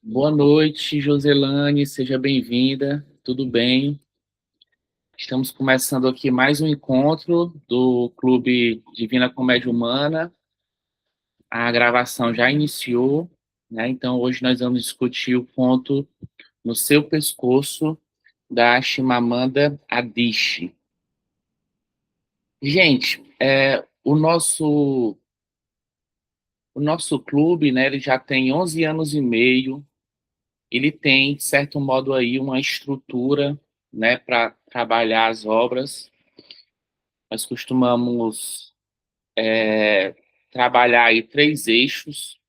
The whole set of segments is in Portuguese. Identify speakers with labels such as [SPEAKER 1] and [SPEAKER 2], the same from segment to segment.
[SPEAKER 1] Boa noite, Joselane, seja bem-vinda. Tudo bem? Estamos começando aqui mais um encontro do Clube Divina Comédia Humana. A gravação já iniciou, né? Então hoje nós vamos discutir o conto No Seu Pescoço, da Chimamanda Adichie. Gente, o nosso clube, né, ele já tem 11 anos e meio. Ele tem, de certo modo, aí uma estrutura, né, para trabalhar as obras. Nós costumamos trabalhar aí três eixos,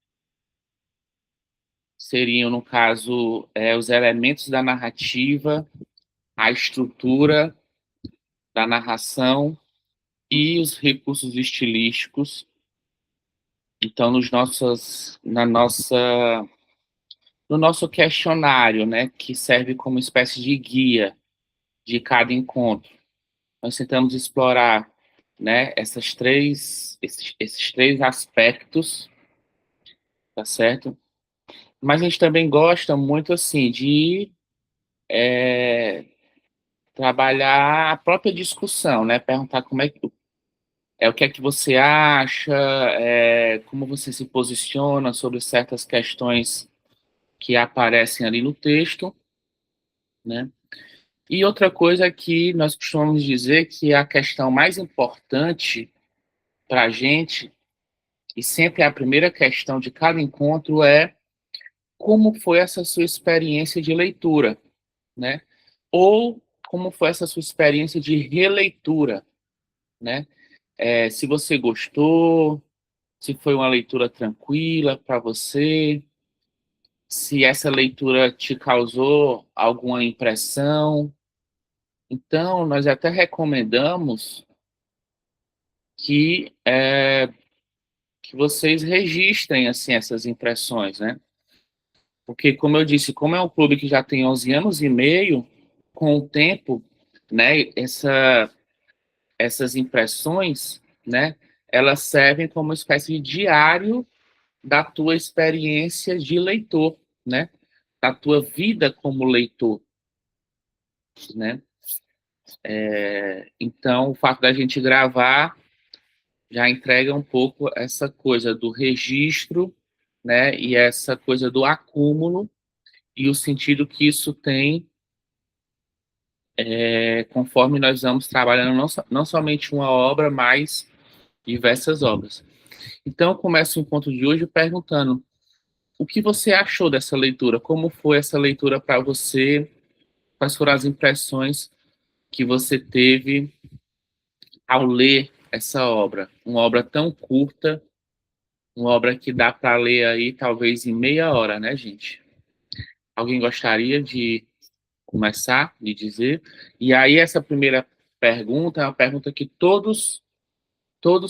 [SPEAKER 1] seriam, no caso, os elementos da narrativa, a estrutura da narração e os recursos estilísticos. Então, no nosso questionário, né, que serve como espécie de guia de cada encontro, nós tentamos explorar, né, esses três aspectos, tá certo? Mas a gente também gosta muito, assim, de trabalhar a própria discussão, né? Perguntar o que é que você acha, como você se posiciona sobre certas questões que aparecem ali no texto, né? E outra coisa é que nós costumamos dizer que a questão mais importante para a gente, e sempre é a primeira questão de cada encontro, é como foi essa sua experiência de leitura, né? Ou como foi essa sua experiência de releitura, né? Se você gostou, se foi uma leitura tranquila para você, se essa leitura te causou alguma impressão. Então, nós até recomendamos que vocês registrem assim essas impressões, né? Porque, como eu disse, como é um clube que já tem 11 anos e meio, com o tempo, né, essas impressões, né, elas servem como uma espécie de diário da tua experiência de leitor, né, da tua vida como leitor, né. Então, o fato da gente gravar já entrega um pouco essa coisa do registro, né, e essa coisa do acúmulo e o sentido que isso tem conforme nós vamos trabalhando não somente uma obra, mas diversas obras. Então, eu começo o encontro de hoje perguntando o que você achou dessa leitura, como foi essa leitura para você, quais foram as impressões que você teve ao ler essa obra, uma obra tão curta, uma obra que dá para ler aí talvez em meia hora, né, gente? Alguém gostaria de começar, de dizer? E aí essa primeira pergunta é uma pergunta que todos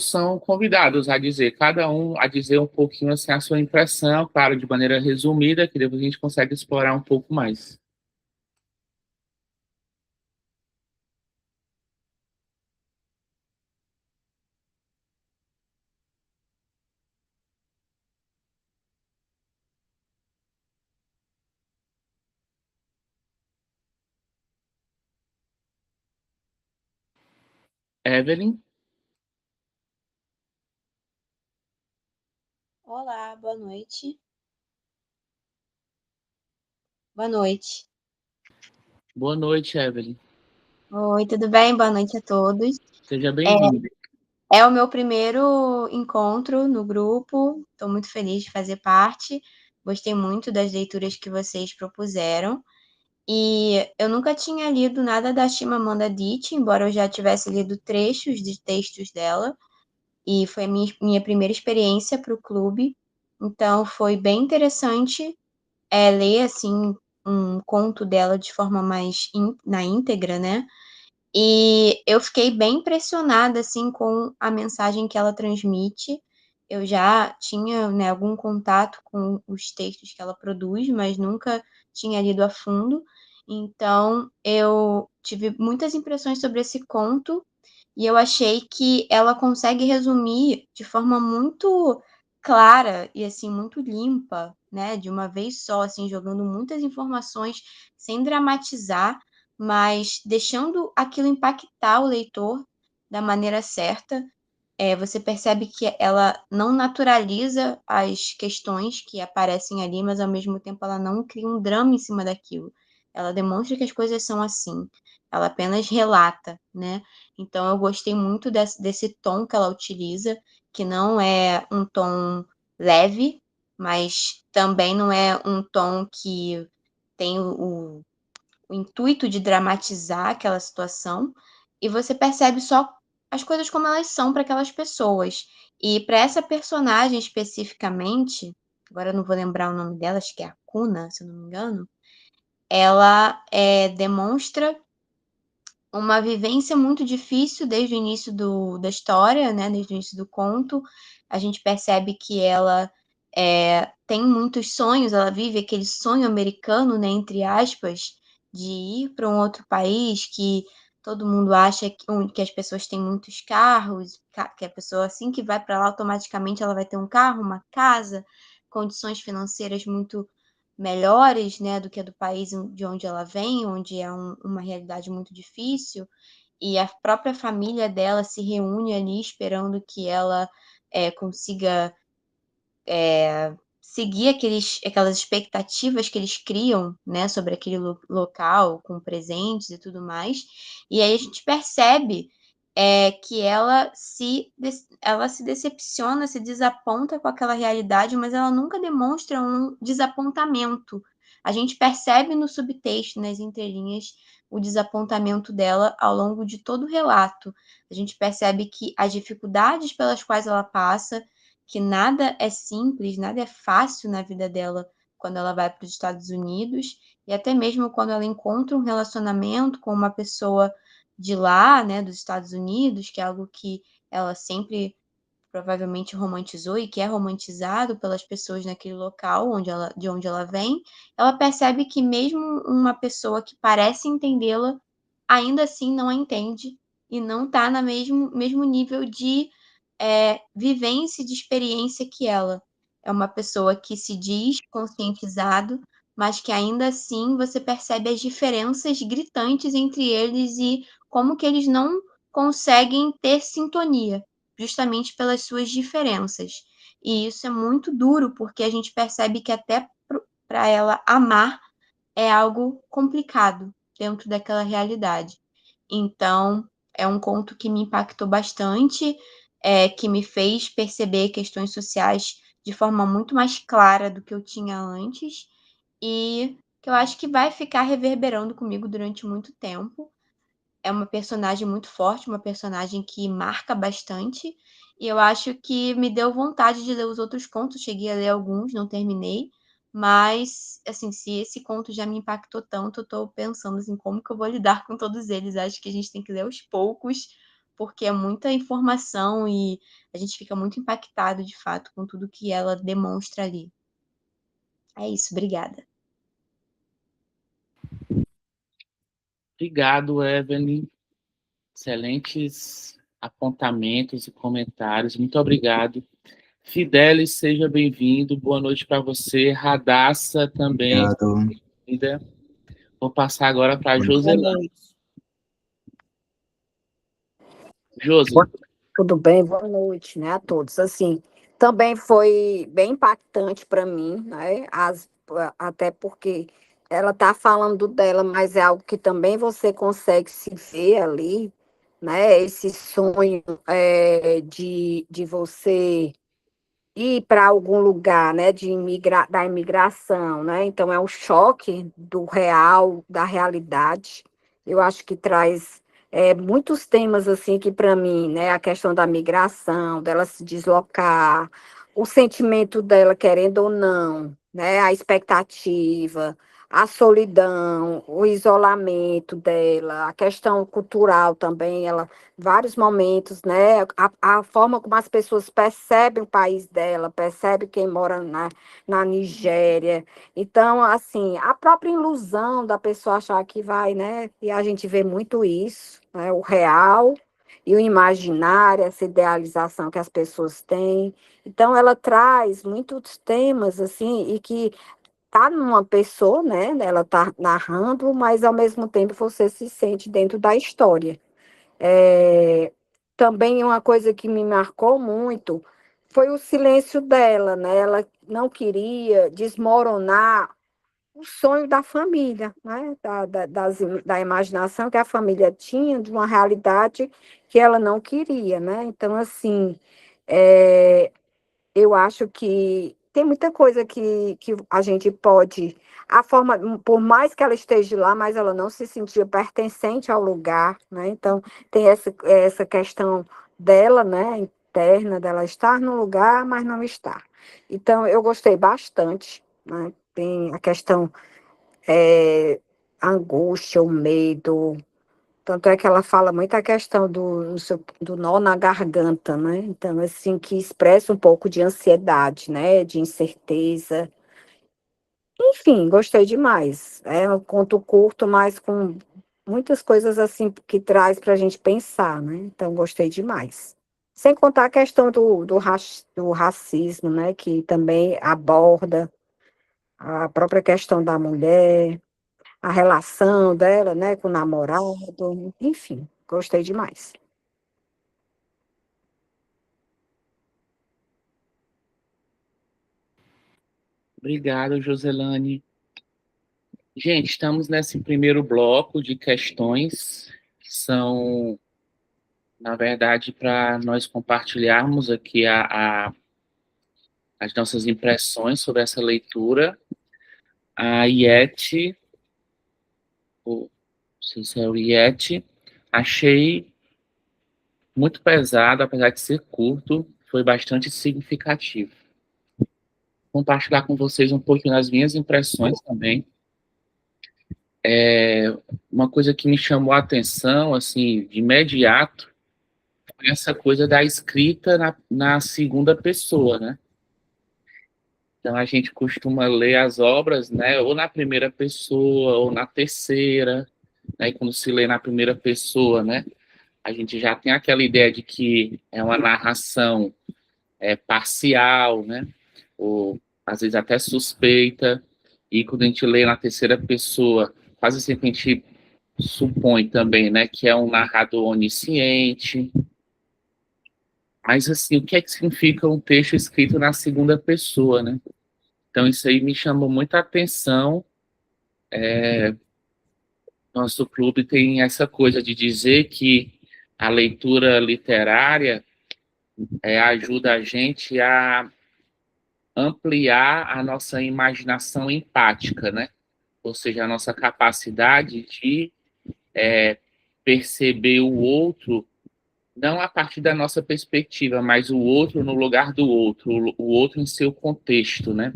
[SPEAKER 1] são convidados a dizer, cada um a dizer um pouquinho assim a sua impressão, claro, de maneira resumida, que depois a gente consegue explorar um pouco mais. Evelyn,
[SPEAKER 2] Olá, boa noite. Boa noite.
[SPEAKER 1] boa noite, Evelyn.
[SPEAKER 2] Oi, tudo bem? Boa noite a todos.
[SPEAKER 1] Seja
[SPEAKER 2] É,
[SPEAKER 1] bem-vinda.
[SPEAKER 2] é o meu primeiro encontro no grupo. Estou muito feliz de fazer parte. Gostei muito das leituras que vocês propuseram. E eu nunca tinha lido nada da Chimamanda Adichie, embora eu já tivesse lido trechos de textos dela. E foi a minha primeira experiência para o clube. Então, foi bem interessante ler, assim, um conto dela de forma mais na íntegra, né? E eu fiquei bem impressionada, assim, com a mensagem que ela transmite. Eu já tinha, né, algum contato com os textos que ela produz, mas nunca tinha lido a fundo. Então, eu tive muitas impressões sobre esse conto e eu achei que ela consegue resumir de forma muito clara e, assim, muito limpa né, de uma vez só, assim, jogando muitas informações sem dramatizar, mas deixando aquilo impactar o leitor da maneira certa. Você percebe que ela não naturaliza as questões que aparecem ali, mas ao mesmo tempo ela não cria um drama em cima daquilo. Ela demonstra que as coisas são assim. Ela apenas relata, né? Então eu gostei muito desse tom que ela utiliza, que não é um tom leve, mas também não é um tom que tem o intuito de dramatizar aquela situação, e você percebe só as coisas como elas são para aquelas pessoas. E para essa personagem especificamente, agora eu não vou lembrar o nome dela, acho que é a Kuna, se eu não me engano, ela demonstra uma vivência muito difícil desde o início da história, né? Desde o início do conto. A gente percebe que ela tem muitos sonhos, ela vive aquele sonho americano, né? Entre aspas, de ir para um outro país que todo mundo acha que as pessoas têm muitos carros, que a pessoa assim que vai para lá automaticamente ela vai ter um carro, uma casa, condições financeiras muito melhores, né, do que a do país de onde ela vem, onde é uma realidade muito difícil, e a própria família dela se reúne ali esperando que ela consiga seguir aquelas expectativas que eles criam, né, sobre aquele local, com presentes e tudo mais. E aí a gente percebe que ela se decepciona, se desaponta com aquela realidade, mas ela nunca demonstra um desapontamento. A gente percebe no subtexto, nas entrelinhas, o desapontamento dela ao longo de todo o relato. A gente percebe que as dificuldades pelas quais ela passa, que nada é simples, nada é fácil na vida dela quando ela vai para os Estados Unidos, e até mesmo quando ela encontra um relacionamento com uma pessoa de lá, né, dos Estados Unidos, que é algo que ela sempre provavelmente romantizou e que é romantizado pelas pessoas naquele local de onde ela vem, ela percebe que mesmo uma pessoa que parece entendê-la, ainda assim não a entende e não está no mesmo nível de vivência e de experiência que ela. É uma pessoa que se diz conscientizado, mas que ainda assim você percebe as diferenças gritantes entre eles e como que eles não conseguem ter sintonia, justamente pelas suas diferenças. E isso é muito duro, porque a gente percebe que até para ela amar é algo complicado dentro daquela realidade. Então, é um conto que me impactou bastante, que me fez perceber questões sociais de forma muito mais clara do que eu tinha antes, e que eu acho que vai ficar reverberando comigo durante muito tempo. É uma personagem muito forte, uma personagem que marca bastante, e eu acho que me deu vontade de ler os outros contos. Cheguei a ler alguns, não terminei, mas, assim, se esse conto já me impactou tanto, eu tô pensando, assim, como que eu vou lidar com todos eles. Acho que a gente tem que ler aos poucos, porque é muita informação e a gente fica muito impactado, de fato, com tudo que ela demonstra ali. É isso, obrigada.
[SPEAKER 1] Obrigado, Evelyn. Excelentes apontamentos e comentários. Muito obrigado. Fidelis, seja bem-vindo. Boa noite para você. Radassa também.
[SPEAKER 3] Obrigado.
[SPEAKER 1] Bem-vinda. Vou passar agora para a
[SPEAKER 3] Boa
[SPEAKER 4] Boa
[SPEAKER 1] Joselane.
[SPEAKER 4] noite.
[SPEAKER 1] Josi,
[SPEAKER 4] Tudo bem? Boa noite, né, a todos. Assim, também foi bem impactante para mim, né? Até porque ela está falando dela, mas é algo que também você consegue se ver ali, né? Esse sonho de você ir para algum lugar, né, da imigração, né? Então é um choque do real, da realidade. Eu acho que traz muitos temas assim que para mim, né, a questão da migração, dela se deslocar, o sentimento dela querendo ou não, né, a expectativa, a solidão, o isolamento dela, a questão cultural também, ela vários momentos, né? A forma como as pessoas percebem o país dela, percebe quem mora na Nigéria. Então, assim, a própria ilusão da pessoa achar que vai, né? E a gente vê muito isso, né? O real e o imaginário, essa idealização que as pessoas têm. Então, ela traz muitos temas, assim, e que tá numa pessoa, né? Ela tá narrando, mas ao mesmo tempo você se sente dentro da história. É, também uma coisa que me marcou muito foi o silêncio dela, né? Ela não queria desmoronar o sonho da família, né? Da imaginação que a família tinha de uma realidade que ela não queria, né? Então, assim, é, eu acho que tem muita coisa que a gente pode. A forma, por mais que ela esteja lá, mas ela não se sentia pertencente ao lugar, né? Então, tem essa questão dela, né? Interna, dela estar no lugar, mas não estar. Então, eu gostei bastante, né? Tem a questão, é, a angústia, o medo. Tanto é que ela fala muito a questão do nó na garganta, né? Então, assim, que expressa um pouco de ansiedade, né? De incerteza. Enfim, gostei demais. É um conto curto, mas com muitas coisas, assim, que traz para a gente pensar, né? Então, gostei demais. Sem contar a questão do racismo, né? Que também aborda a própria questão da mulher, a relação dela, né, com o namorado, enfim, gostei demais.
[SPEAKER 1] Obrigado, Joselane. Gente, estamos nesse primeiro bloco de questões que são, na verdade, para nós compartilharmos aqui as nossas impressões sobre essa leitura. A Iete, não sei se é o Iete, achei muito pesado, apesar de ser curto, foi bastante significativo. Compartilhar com vocês um pouquinho das minhas impressões também. Uma coisa que me chamou a atenção, assim, de imediato, foi essa coisa da escrita na segunda pessoa, né? Então, a gente costuma ler as obras, né, ou na primeira pessoa, ou na terceira, né, e quando se lê na primeira pessoa, né, a gente já tem aquela ideia de que é uma narração parcial, né, ou às vezes até suspeita, e quando a gente lê na terceira pessoa, quase sempre a gente supõe também, né, que é um narrador onisciente. Mas, assim, o que é que significa um texto escrito na segunda pessoa, né? Então, isso aí me chamou muita atenção. Nosso clube tem essa coisa de dizer que a leitura literária ajuda a gente a ampliar a nossa imaginação empática, né? Ou seja, a nossa capacidade de perceber o outro, não a partir da nossa perspectiva, mas o outro no lugar do outro, o outro em seu contexto, né?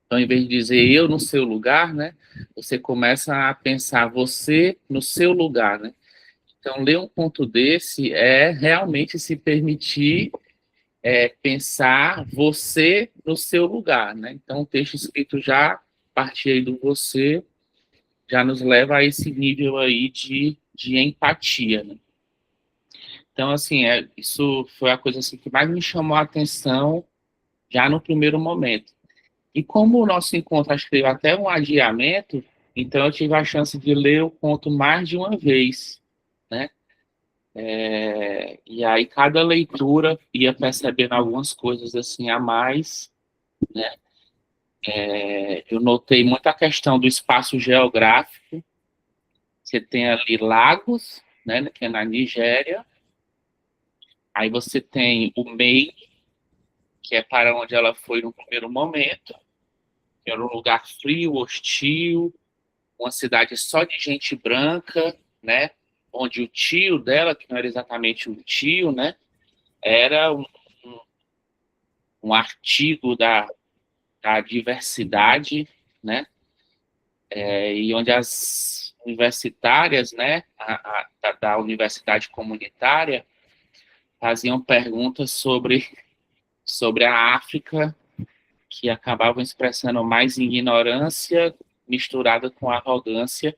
[SPEAKER 1] Então, em vez de dizer eu no seu lugar, né, você começa a pensar você no seu lugar, né? Então, ler um conto desse é realmente se permitir pensar você no seu lugar, né? Então, o texto escrito já a partir aí do você já nos leva a esse nível aí de empatia, né? Então, assim, isso foi a coisa assim, que mais me chamou a atenção já no primeiro momento. E como o nosso encontro acho que teve até um adiamento, então eu tive a chance de ler o conto mais de uma vez, né? E aí cada leitura ia percebendo algumas coisas assim a mais, né? Eu notei muita questão do espaço geográfico. Você tem ali Lagos, né, que é na Nigéria. Aí você tem o Mei, que é para onde ela foi no primeiro momento, que era um lugar frio, hostil, uma cidade só de gente branca, né? Onde o tio dela, que não era exatamente um tio, né? Era um artigo da diversidade, né? E onde as universitárias, né? Da universidade comunitária, faziam perguntas sobre a África, que acabavam expressando mais ignorância misturada com arrogância.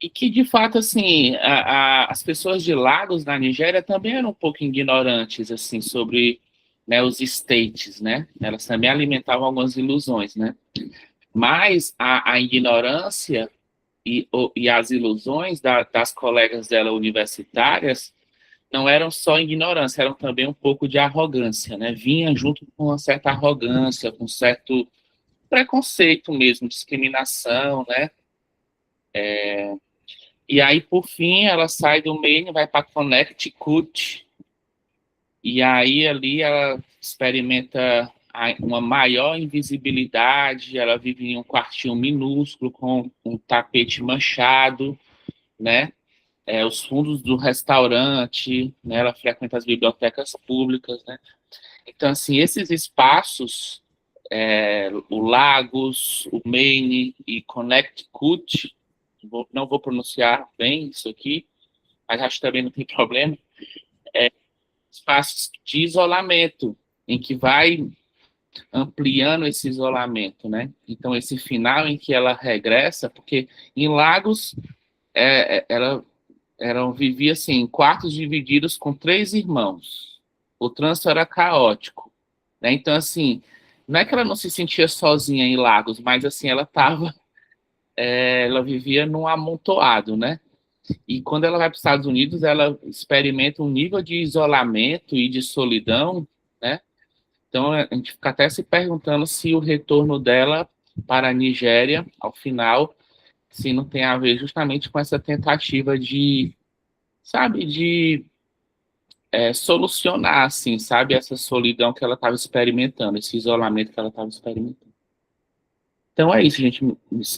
[SPEAKER 1] E que, de fato, assim, as pessoas de Lagos, na Nigéria, também eram um pouco ignorantes, assim, sobre, né, os states, né? Elas também alimentavam algumas ilusões, né? Mas a ignorância e as ilusões das colegas dela universitárias não eram só ignorância, eram também um pouco de arrogância, né? Vinha junto com uma certa arrogância, com um certo preconceito mesmo, discriminação, né? E aí, por fim, ela sai do Maine, vai para Connecticut, e aí ali ela experimenta uma maior invisibilidade, ela vive em um quartinho minúsculo com um tapete manchado, né? Os fundos do restaurante, né? Ela frequenta as bibliotecas públicas, né? Então, assim, esses espaços, o Lagos, o Maine e Connecticut, não vou pronunciar bem isso aqui, mas acho que também não tem problema, espaços de isolamento, em que vai ampliando esse isolamento, né? Então, esse final em que ela regressa, porque em Lagos, ela vivia assim, em quartos divididos com 3 irmãos. O trânsito era caótico, né? Então, assim, não é que ela não se sentia sozinha em Lagos, mas assim, ela vivia num amontoado, né? E quando ela vai para os Estados Unidos, ela experimenta um nível de isolamento e de solidão, né? Então, a gente fica até se perguntando se o retorno dela para a Nigéria, ao final, se não tem a ver justamente com essa tentativa de, sabe, de solucionar, assim, sabe, essa solidão que ela estava experimentando, esse isolamento que ela estava experimentando. Então é isso, gente.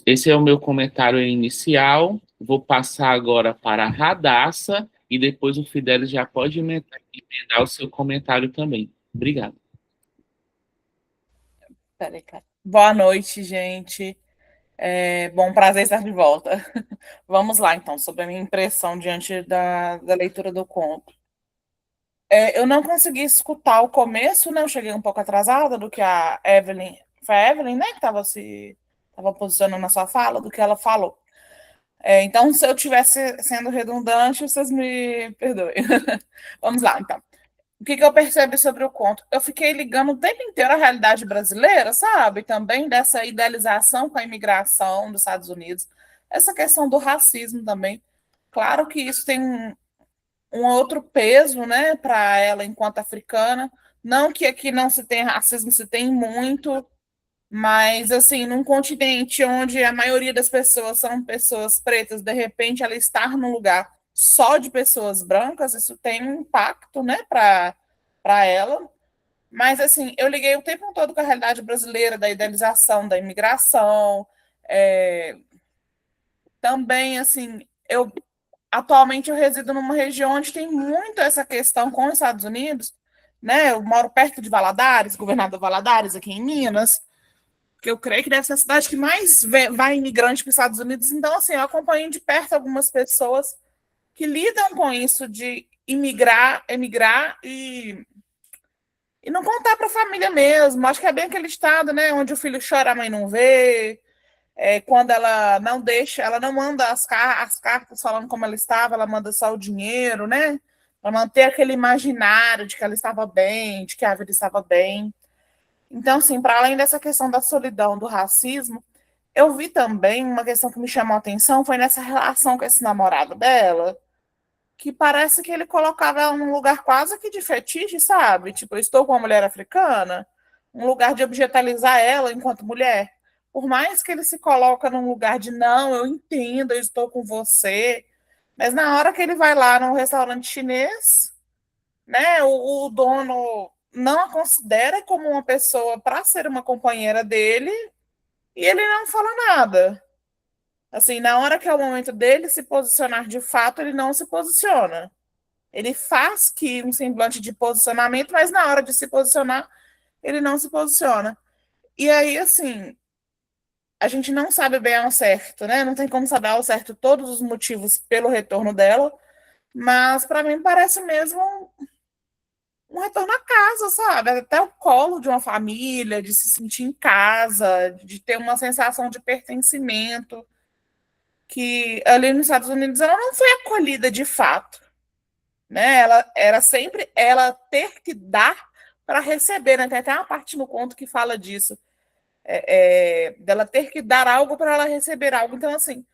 [SPEAKER 1] Esse é o meu comentário inicial. Vou passar agora para a Radassa e depois o Fidelis já pode emendar o seu comentário também. Obrigado.
[SPEAKER 3] Peraí, cara. Boa noite, gente. Bom, prazer estar de volta. Vamos lá, então, sobre a minha impressão diante da leitura do conto. Eu não consegui escutar o começo, né? Eu cheguei um pouco atrasada do que a Evelyn. Foi a Evelyn, né, que estava posicionando na sua fala, do que ela falou. Então, se eu estivesse sendo redundante, vocês me perdoem. Vamos lá, então. O que eu percebi sobre o conto? Eu fiquei ligando o tempo inteiro à realidade brasileira, sabe? Também dessa idealização com a imigração dos Estados Unidos, essa questão do racismo também. Claro que isso tem um outro peso, né, para ela enquanto africana. Não que aqui não se tem racismo, se tem muito, mas assim, num continente onde a maioria das pessoas são pessoas pretas, de repente ela estar num lugar só de pessoas brancas, isso tem um impacto, né, para ela. Mas assim, eu liguei o tempo todo com a realidade brasileira, da idealização da imigração. Também, assim, atualmente eu resido numa região onde tem muito essa questão com os Estados Unidos, né? Eu moro perto de Valadares, governador Valadares, aqui em Minas, que eu creio que deve ser a cidade que mais vai imigrante para os Estados Unidos. Então, assim, eu acompanho de perto algumas pessoas que lidam com isso de emigrar e não contar para a família mesmo. Acho que é bem aquele estado, né, onde o filho chora, a mãe não vê. Quando ela não deixa, ela não manda as cartas falando como ela estava, ela manda só o dinheiro, né? Para manter aquele imaginário de que ela estava bem, de que a vida estava bem. Então, assim, para além dessa questão da solidão, do racismo, eu vi também uma questão que me chamou a atenção, foi nessa relação com esse namorado dela, que parece que ele colocava ela num lugar quase que de fetiche, sabe? Tipo, eu estou com uma mulher africana, um lugar de objetalizar ela enquanto mulher. Por mais que ele se coloca num lugar de não, eu entendo, eu estou com você, mas na hora que ele vai lá num restaurante chinês, né, o dono não a considera como uma pessoa para ser uma companheira dele e ele não fala nada. Assim, na hora que é o momento dele se posicionar de fato, ele não se posiciona. Ele faz que um semblante de posicionamento, mas na hora de se posicionar, ele não se posiciona. E aí, assim, a gente não sabe bem ao certo, né? Não tem como saber ao certo todos os motivos pelo retorno dela, mas para mim parece mesmo um retorno à casa, sabe? Até o colo de uma família, de se sentir em casa, de ter uma sensação de pertencimento, que ali nos Estados Unidos ela não foi acolhida de fato, né? Ela era sempre ela ter que dar para receber, né? Tem até uma parte no conto que fala disso, dela ter que dar algo para ela receber algo. Então, assim,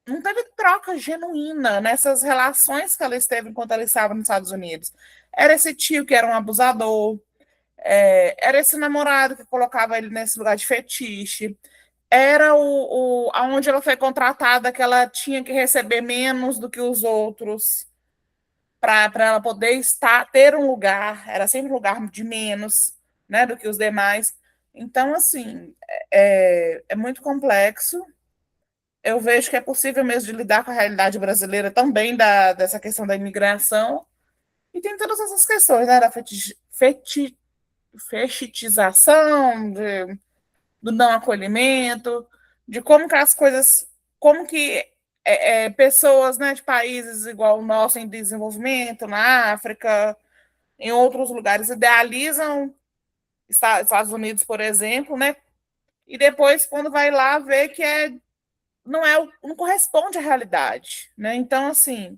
[SPEAKER 3] não teve troca genuína nessas relações que ela esteve enquanto ela estava nos Estados Unidos. Era esse tio que era um abusador, era esse namorado que colocava ele nesse lugar de fetiche, era aonde ela foi contratada que ela tinha que receber menos do que os outros para ela poder ter um lugar, era sempre um lugar de menos, né, do que os demais. Então, assim, é muito complexo. Eu vejo que é possível mesmo de lidar com a realidade brasileira também dessa questão da imigração. E tem todas essas questões, né, da fetichização, do não acolhimento, de como que as coisas, como que pessoas, né, de países igual o nosso em desenvolvimento, na África, em outros lugares, idealizam Estados Unidos, por exemplo, né, e depois, quando vai lá, vê que não corresponde à realidade, né? Então, assim,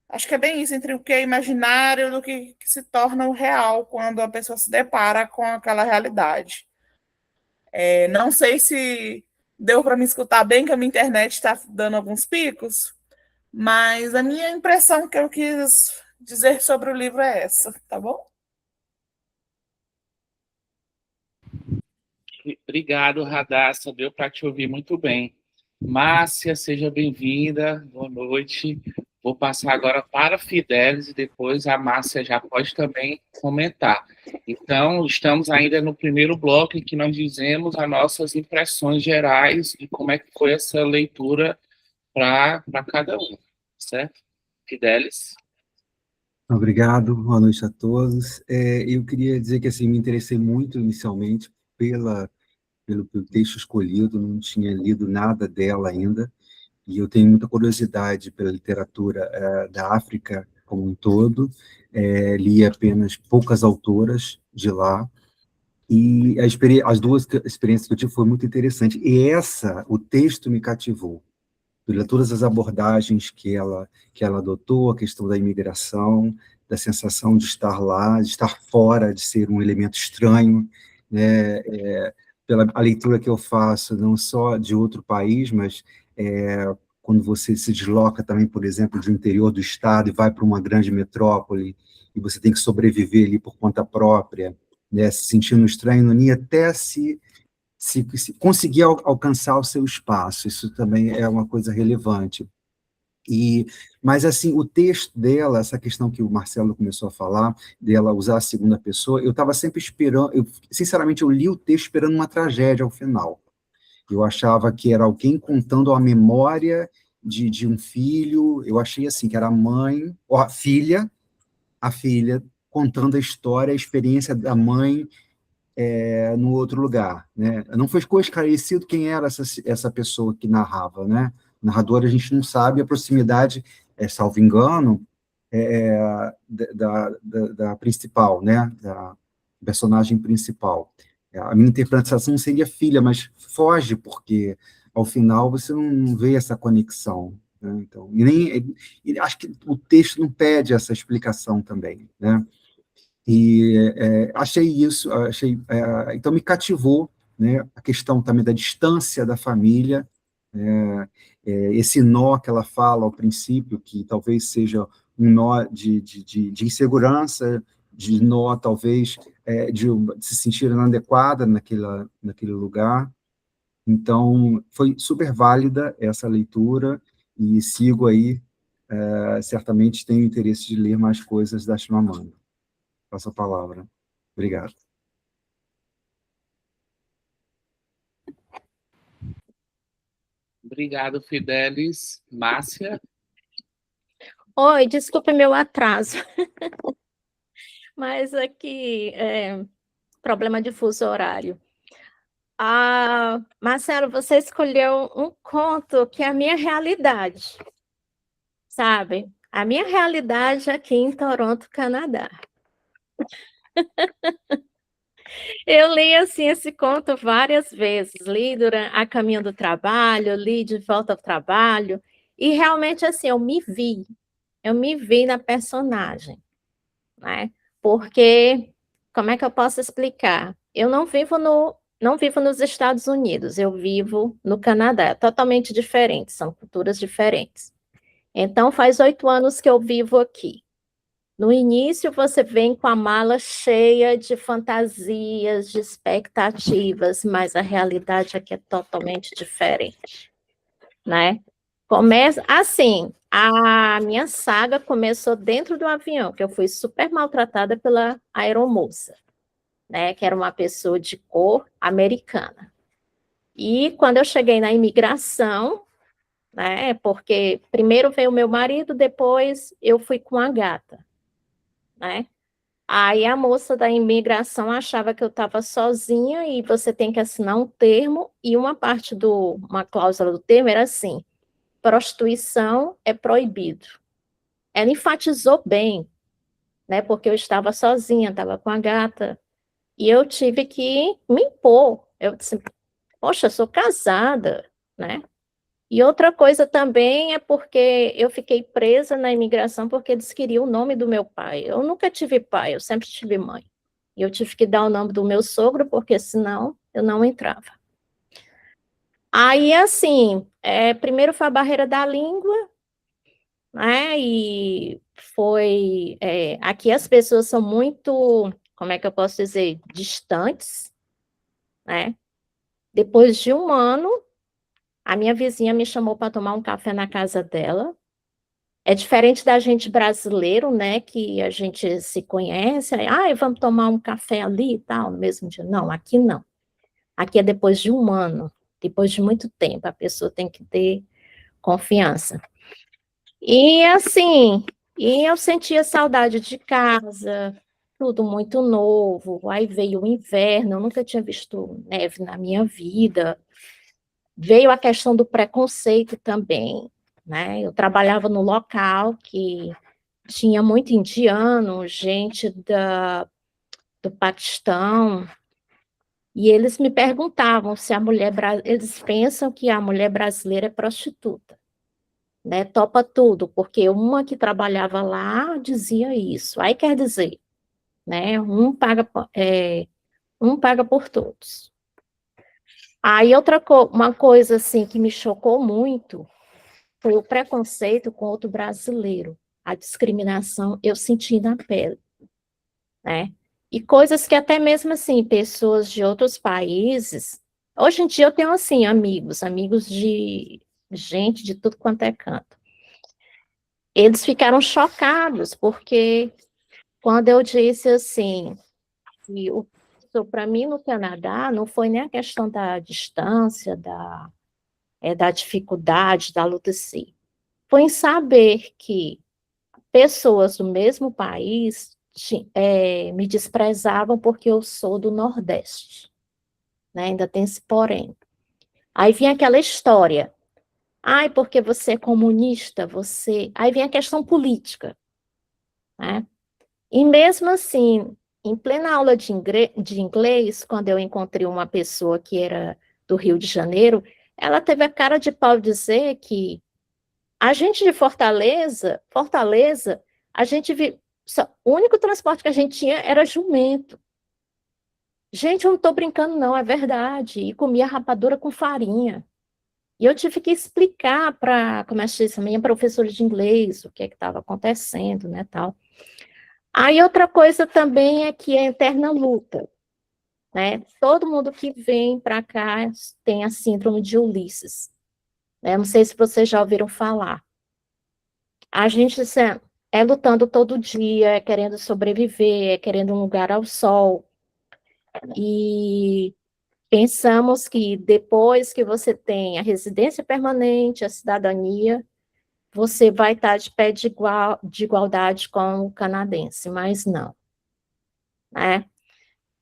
[SPEAKER 3] acho que é bem isso, entre o que é imaginário do que se torna o real quando a pessoa se depara com aquela realidade. Não sei se deu para me escutar bem, que a minha internet está dando alguns picos, mas a minha impressão que eu quis dizer sobre o livro é essa, tá bom?
[SPEAKER 1] Obrigado, Radassa, deu para te ouvir muito bem. Márcia, seja bem-vinda, boa noite. Vou passar agora para a Fidelis e depois a Márcia já pode também comentar. Então, estamos ainda no primeiro bloco em que nós dizemos as nossas impressões gerais de como é que foi essa leitura para cada um, certo? Fidelis?
[SPEAKER 5] Obrigado, boa noite a todos. Eu queria dizer que assim, me interessei muito inicialmente pelo texto escolhido, não tinha lido nada dela ainda, e eu tenho muita curiosidade pela literatura da África como um todo, li apenas poucas autoras de lá, e as duas experiências que eu tive foi muito interessante, e o texto me cativou, pela todas as abordagens que ela adotou, a questão da imigração, da sensação de estar lá, de estar fora, de ser um elemento estranho, né, pela a leitura que eu faço, não só de outro país, mas quando você se desloca também, por exemplo, do interior do estado e vai para uma grande metrópole, e você tem que sobreviver ali por conta própria, né, se sentindo estranho, no ninho, até se conseguir alcançar o seu espaço, isso também é uma coisa relevante. Mas, assim, o texto dela, essa questão que o Marcelo começou a falar, dela usar a segunda pessoa, eu estava sempre esperando, sinceramente, eu li o texto esperando uma tragédia ao final. Eu achava que era alguém contando a memória de um filho, eu achei assim, que era a mãe, ou a filha contando a história, a experiência da mãe no outro lugar, né? Não foi esclarecido quem era essa pessoa que narrava, né? O narrador a gente não sabe, a proximidade, salvo engano, da principal, né? Da personagem principal. A minha interpretação seria filha, mas foge, porque ao final você não vê essa conexão, né? Então, acho que o texto não pede essa explicação também, né? E então me cativou, né, a questão também da distância da família, esse nó que ela fala ao princípio, que talvez seja um nó de insegurança, de nó talvez de se sentir inadequada naquele lugar. Então, foi super válida essa leitura, e sigo aí, certamente tenho interesse de ler mais coisas da Chimamanda. Passo a palavra. Obrigado.
[SPEAKER 1] Obrigado, Fidelis. Márcia?
[SPEAKER 6] Oi, desculpa meu atraso, mas aqui problema de fuso horário. Marcelo, você escolheu um conto que é a minha realidade, sabe? A minha realidade aqui em Toronto, Canadá. Eu li assim esse conto várias vezes, li durante a caminho do trabalho, li de volta ao trabalho, e realmente assim eu me vi na personagem, né? Porque como é que eu posso explicar? Eu não vivo nos Estados Unidos, eu vivo no Canadá, é totalmente diferente, são culturas diferentes. Então faz 8 anos que eu vivo aqui. No início, você vem com a mala cheia de fantasias, de expectativas, mas a realidade aqui é totalmente diferente, né? Começa assim, a minha saga começou dentro do avião, que eu fui super maltratada pela aeromoça, né? Que era uma pessoa de cor americana. E quando eu cheguei na imigração, né? Porque primeiro veio o meu marido, depois eu fui com a gata, né? Aí a moça da imigração achava que eu estava sozinha e você tem que assinar um termo, e uma cláusula do termo era assim: prostituição é proibido. Ela enfatizou bem, né? Porque eu estava sozinha, estava com a gata, e eu tive que me impor. Eu disse, poxa, eu sou casada, né? E outra coisa também é porque eu fiquei presa na imigração porque eles queriam o nome do meu pai. Eu nunca tive pai, eu sempre tive mãe. E eu tive que dar o nome do meu sogro, porque senão eu não entrava. Aí, assim, primeiro foi a barreira da língua, né? E foi. Aqui as pessoas são muito, como é que eu posso dizer, distantes, né? Depois de um ano, a minha vizinha me chamou para tomar um café na casa dela. É diferente da gente brasileiro, né, que a gente se conhece, aí, vamos tomar um café ali e tal, no mesmo dia. Não, aqui não. Aqui é depois de um ano, depois de muito tempo, a pessoa tem que ter confiança. E assim, eu sentia saudade de casa, tudo muito novo, aí veio o inverno, eu nunca tinha visto neve na minha vida, veio a questão do preconceito também, né? Eu trabalhava no local que tinha muito indiano, gente do Paquistão, e eles me perguntavam se eles pensam que a mulher brasileira é prostituta, né? Topa tudo, porque uma que trabalhava lá dizia isso. Aí quer dizer, né? Um paga por todos. Aí uma coisa assim que me chocou muito foi o preconceito com outro brasileiro, a discriminação eu senti na pele, né? E coisas que até mesmo assim, pessoas de outros países, hoje em dia eu tenho assim, amigos de gente de tudo quanto é canto. Eles ficaram chocados, porque quando eu disse assim, que para mim no Canadá não foi nem a questão da distância, da dificuldade, da luta em si. Foi em saber que pessoas do mesmo país me desprezavam porque eu sou do Nordeste, né? Ainda tem esse porém. Aí vinha aquela história, ai, porque você é comunista, você... Aí vem a questão política, né? E mesmo assim, em plena aula de inglês, quando eu encontrei uma pessoa que era do Rio de Janeiro, ela teve a cara de pau dizer que a gente de Fortaleza, o único transporte que a gente tinha era jumento. Gente, eu não estou brincando, não, é verdade. E comia rapadura com farinha. E eu tive que explicar para, como eu disse, a minha professora de inglês, o que é que estava acontecendo, né, tal. Aí outra coisa também é que é a eterna luta, né? Todo mundo que vem para cá tem a síndrome de Ulisses, né? Não sei se vocês já ouviram falar. A gente é lutando todo dia, é querendo sobreviver, é querendo um lugar ao sol. E pensamos que depois que você tem a residência permanente, a cidadania, você vai estar de pé de igualdade com o canadense, mas não, né?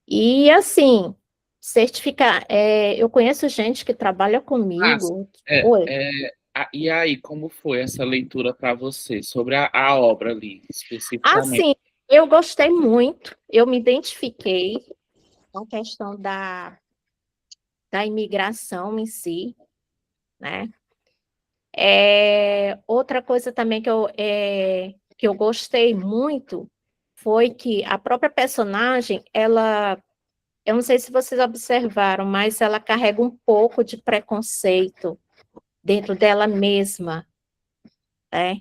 [SPEAKER 6] E assim, eu conheço gente que trabalha
[SPEAKER 1] Ah,
[SPEAKER 6] comigo. Oi.
[SPEAKER 1] e aí, como foi essa leitura para você sobre a obra ali, especificamente?
[SPEAKER 6] Assim, eu gostei muito, eu me identifiquei, a questão da imigração em si, né? Outra coisa também que eu gostei muito foi que a própria personagem, eu não sei se vocês observaram, mas ela carrega um pouco de preconceito dentro dela mesma, né?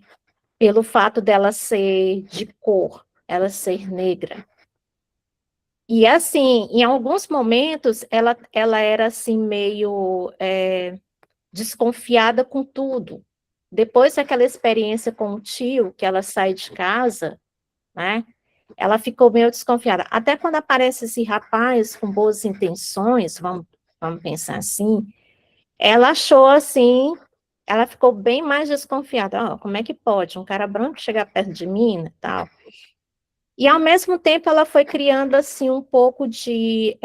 [SPEAKER 6] Pelo fato dela ser de cor, ela ser negra. E, assim, em alguns momentos, ela era, assim, meio desconfiada com tudo. Depois daquela experiência com o tio, que ela sai de casa, né? Ela ficou meio desconfiada. Até quando aparece esse rapaz com boas intenções, vamos pensar assim, ela achou assim, ela ficou bem mais desconfiada. Como é que pode um cara branco chegar perto de mim, e tal? E, ao mesmo tempo, ela foi criando, assim, um pouco de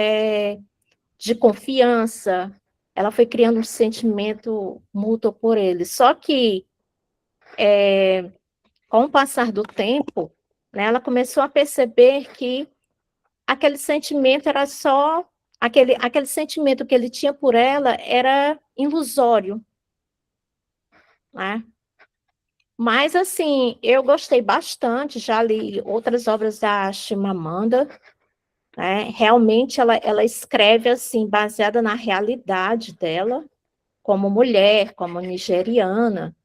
[SPEAKER 6] confiança, ela foi criando um sentimento mútuo por ele. Só que, com o passar do tempo, né, ela começou a perceber que aquele sentimento era só... Aquele sentimento que ele tinha por ela era ilusório, né? Mas, assim, eu gostei bastante, já li outras obras da Chimamanda, né? Realmente ela escreve assim, baseada na realidade dela, como mulher, como nigeriana.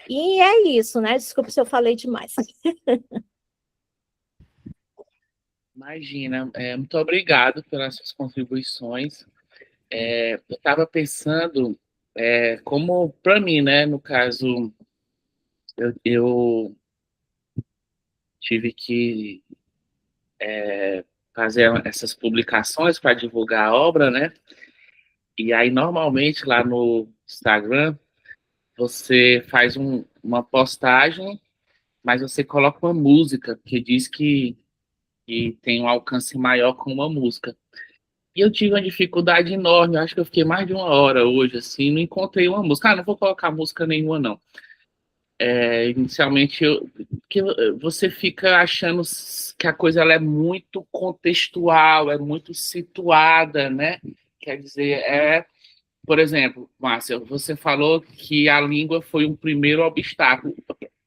[SPEAKER 6] E é isso, né? Desculpa se eu falei demais.
[SPEAKER 1] Imagina, muito obrigado pelas suas contribuições. Eu estava pensando, como para mim, né, no caso, eu tive que fazer essas publicações para divulgar a obra, né? E aí, normalmente, lá no Instagram, você faz uma postagem, mas você coloca uma música, que diz que tem um alcance maior com uma música. E eu tive uma dificuldade enorme, eu acho que eu fiquei mais de uma hora hoje, assim, não encontrei uma música. Não vou colocar música nenhuma, não. Inicialmente, porque você fica achando que a coisa ela é muito contextual, é muito situada, né? Quer dizer, por exemplo, Márcia, você falou que a língua foi um primeiro obstáculo.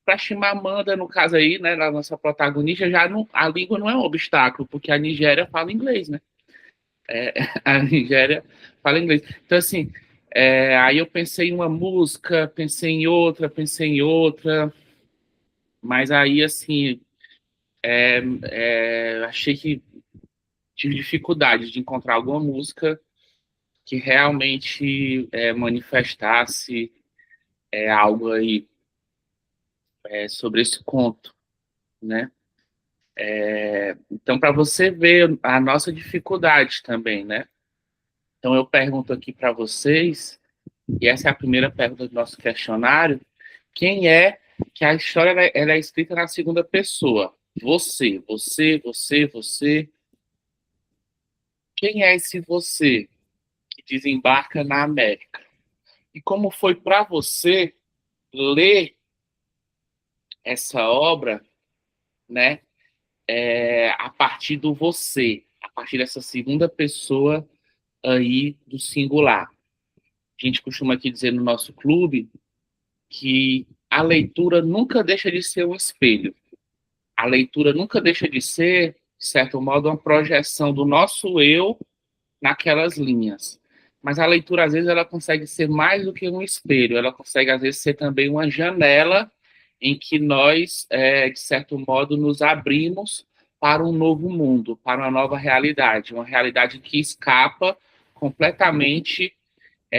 [SPEAKER 1] Para Chimamanda, no caso aí, né, na nossa protagonista, já não, a língua não é um obstáculo, porque a Nigéria fala inglês, né? A Nigéria fala inglês. Então, assim, aí eu pensei em uma música, pensei em outra, mas aí, assim, achei que tive dificuldade de encontrar alguma música que realmente manifestasse algo aí sobre esse conto, né? Então, para você ver a nossa dificuldade também, né? Então, eu pergunto aqui para vocês, e essa é a primeira pergunta do nosso questionário, quem é que a história ela é escrita na segunda pessoa? Você, você, você, você. Quem é esse você que desembarca na América? E como foi para você ler essa obra, né? A partir do você, a partir dessa segunda pessoa aí do singular. A gente costuma aqui dizer no nosso clube que a leitura nunca deixa de ser um espelho. A leitura nunca deixa de ser, de certo modo, uma projeção do nosso eu naquelas linhas. Mas a leitura, às vezes, ela consegue ser mais do que um espelho, ela consegue, às vezes, ser também uma janela em que nós, de certo modo, nos abrimos para um novo mundo, para uma nova realidade, uma realidade que escapa completamente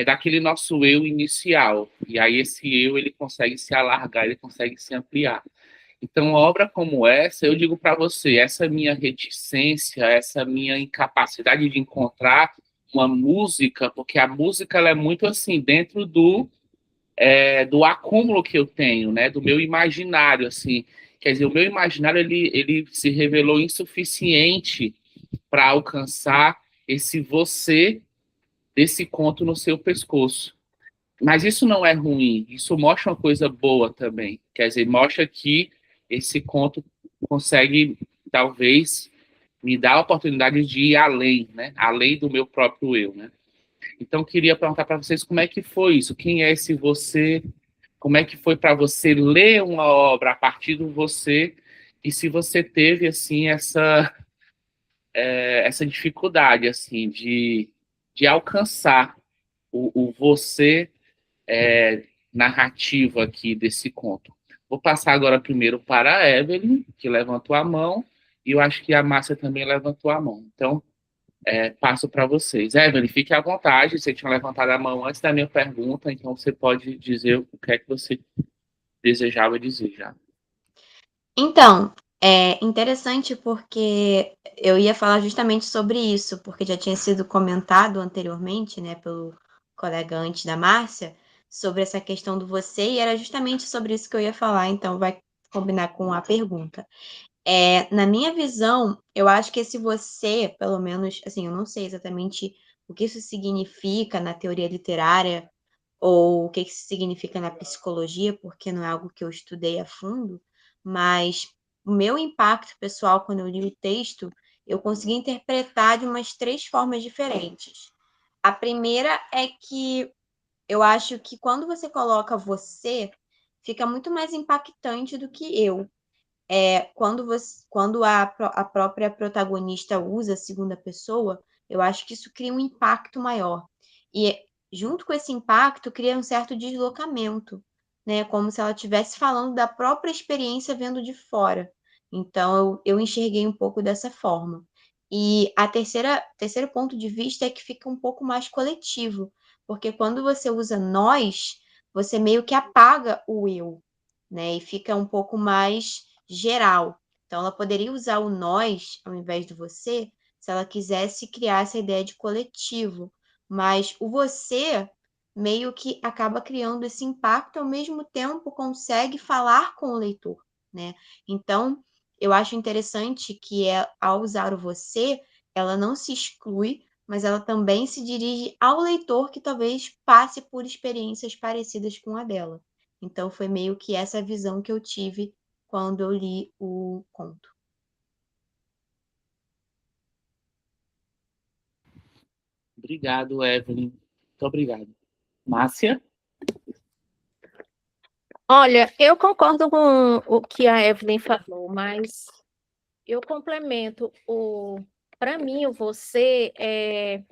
[SPEAKER 1] daquele nosso eu inicial. E aí esse eu, ele consegue se alargar, ele consegue se ampliar. Então, uma obra como essa, eu digo para você, essa minha reticência, essa minha incapacidade de encontrar uma música, porque a música ela é muito assim, dentro do acúmulo que eu tenho, né, do meu imaginário, assim. Quer dizer, o meu imaginário, ele se revelou insuficiente para alcançar esse você desse conto no seu pescoço. Mas isso não é ruim, isso mostra uma coisa boa também. Quer dizer, mostra que esse conto consegue, talvez, me dá a oportunidade de ir além, né? Além do meu próprio eu, né? Então, queria perguntar para vocês como é que foi isso? Quem é esse você? Como é que foi para você ler uma obra a partir do você? E se você teve, assim, essa dificuldade, assim, de alcançar o você narrativo aqui desse conto. Vou passar agora primeiro para a Evelyn, que levantou a mão, e eu acho que a Márcia também levantou a mão. Então, passo para vocês. Evelyn, fique à vontade, você tinha levantado a mão antes da minha pergunta, então você pode dizer o que é que você desejava dizer já.
[SPEAKER 2] Então, é interessante porque eu ia falar justamente sobre isso, porque já tinha sido comentado anteriormente, né, pelo colega antes da Márcia, sobre essa questão do você, e era justamente sobre isso que eu ia falar, então vai combinar com a pergunta. Na minha visão, eu acho que esse você, pelo menos, assim, eu não sei exatamente o que isso significa na teoria literária ou o que isso significa na psicologia, porque não é algo que eu estudei a fundo, mas o meu impacto pessoal quando eu li o texto, eu consegui interpretar de umas 3 formas diferentes. A primeira é que eu acho que quando você coloca você, fica muito mais impactante do que eu. Quando a própria protagonista usa a segunda pessoa, eu acho que isso cria um impacto maior. E junto com esse impacto, cria um certo deslocamento, né? Como se ela estivesse falando da própria experiência vendo de fora. Então, eu enxerguei um pouco dessa forma. E terceiro ponto de vista é que fica um pouco mais coletivo, porque quando você usa nós, você meio que apaga o eu, né? E fica um pouco mais geral. Então, ela poderia usar o nós ao invés do você, se ela quisesse criar essa ideia de coletivo. Mas o você meio que acaba criando esse impacto, ao mesmo tempo consegue falar com o leitor, né? Então, eu acho interessante que ao usar o você, ela não se exclui, mas ela também se dirige ao leitor que talvez passe por experiências parecidas com a dela. Então, foi meio que essa visão que eu tive quando eu li o conto.
[SPEAKER 1] Obrigado, Evelyn. Muito obrigado. Márcia?
[SPEAKER 6] Olha, eu concordo com o que a Evelyn falou, mas eu complemento. Para mim, o você é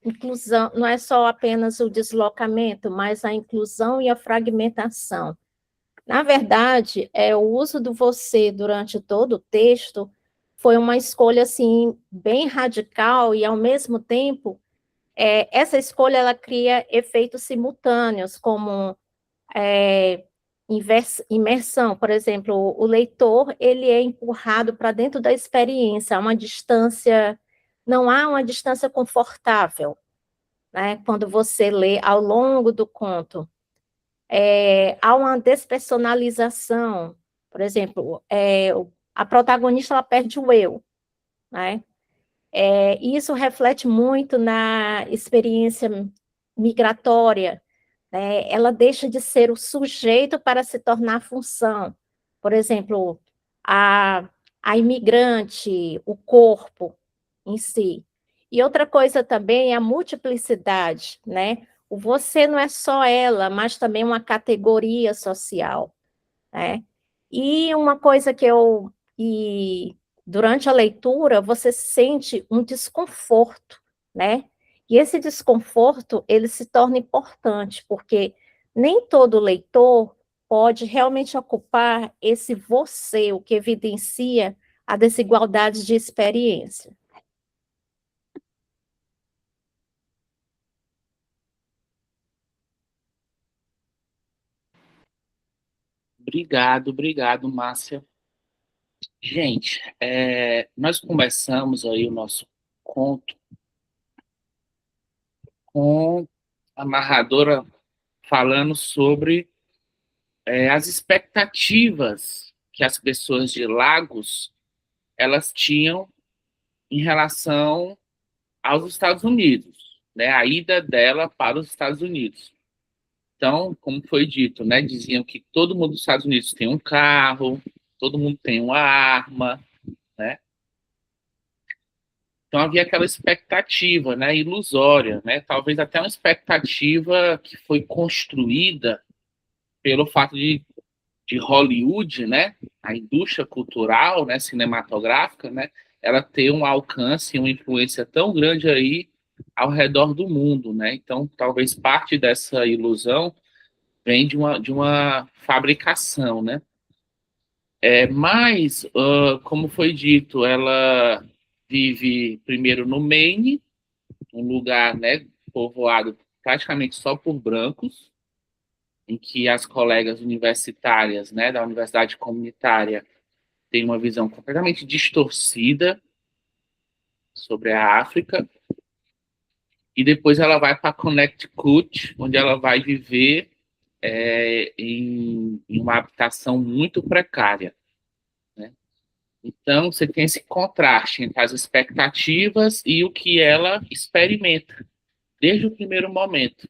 [SPEAKER 6] inclusão, não é só apenas o deslocamento, mas a inclusão e a fragmentação. Na verdade, o uso do você durante todo o texto foi uma escolha assim bem radical e ao mesmo tempo essa escolha ela cria efeitos simultâneos, como imersão, por exemplo, o leitor ele é empurrado para dentro da experiência, não há uma distância confortável, né? Quando você lê ao longo do conto, há uma despersonalização, por exemplo, a protagonista ela perde o eu, né? E isso reflete muito na experiência migratória, né? Ela deixa de ser o sujeito para se tornar função. Por exemplo, a, a imigrante, o corpo em si. E outra coisa também é a multiplicidade, né? O você não é só ela, mas também uma categoria social, né? E uma coisa e durante a leitura, você sente um desconforto, né? E esse desconforto, ele se torna importante, porque nem todo leitor pode realmente ocupar esse você, o que evidencia a desigualdade de experiência.
[SPEAKER 1] Obrigado, Márcia. Gente, nós começamos aí o nosso conto com a narradora falando sobre as expectativas que as pessoas de Lagos elas tinham em relação aos Estados Unidos, né? A ida dela para os Estados Unidos. Então, como foi dito, né? Diziam que todo mundo dos Estados Unidos tem um carro, todo mundo tem uma arma, né? Então havia aquela expectativa, né, ilusória, né, talvez até uma expectativa que foi construída pelo fato de Hollywood, né, a indústria cultural, né, cinematográfica, né, ela ter um alcance, uma influência tão grande aí ao redor do mundo, né? Então, talvez parte dessa ilusão vem de uma fabricação, né? Mas, como foi dito, ela vive primeiro no Maine, um lugar, né, povoado praticamente só por brancos, em que as colegas universitárias, né, da universidade comunitária têm uma visão completamente distorcida sobre a África. E depois ela vai para Connecticut, onde ela vai viver em uma habitação muito precária, né? Então, você tem esse contraste entre as expectativas e o que ela experimenta, desde o primeiro momento,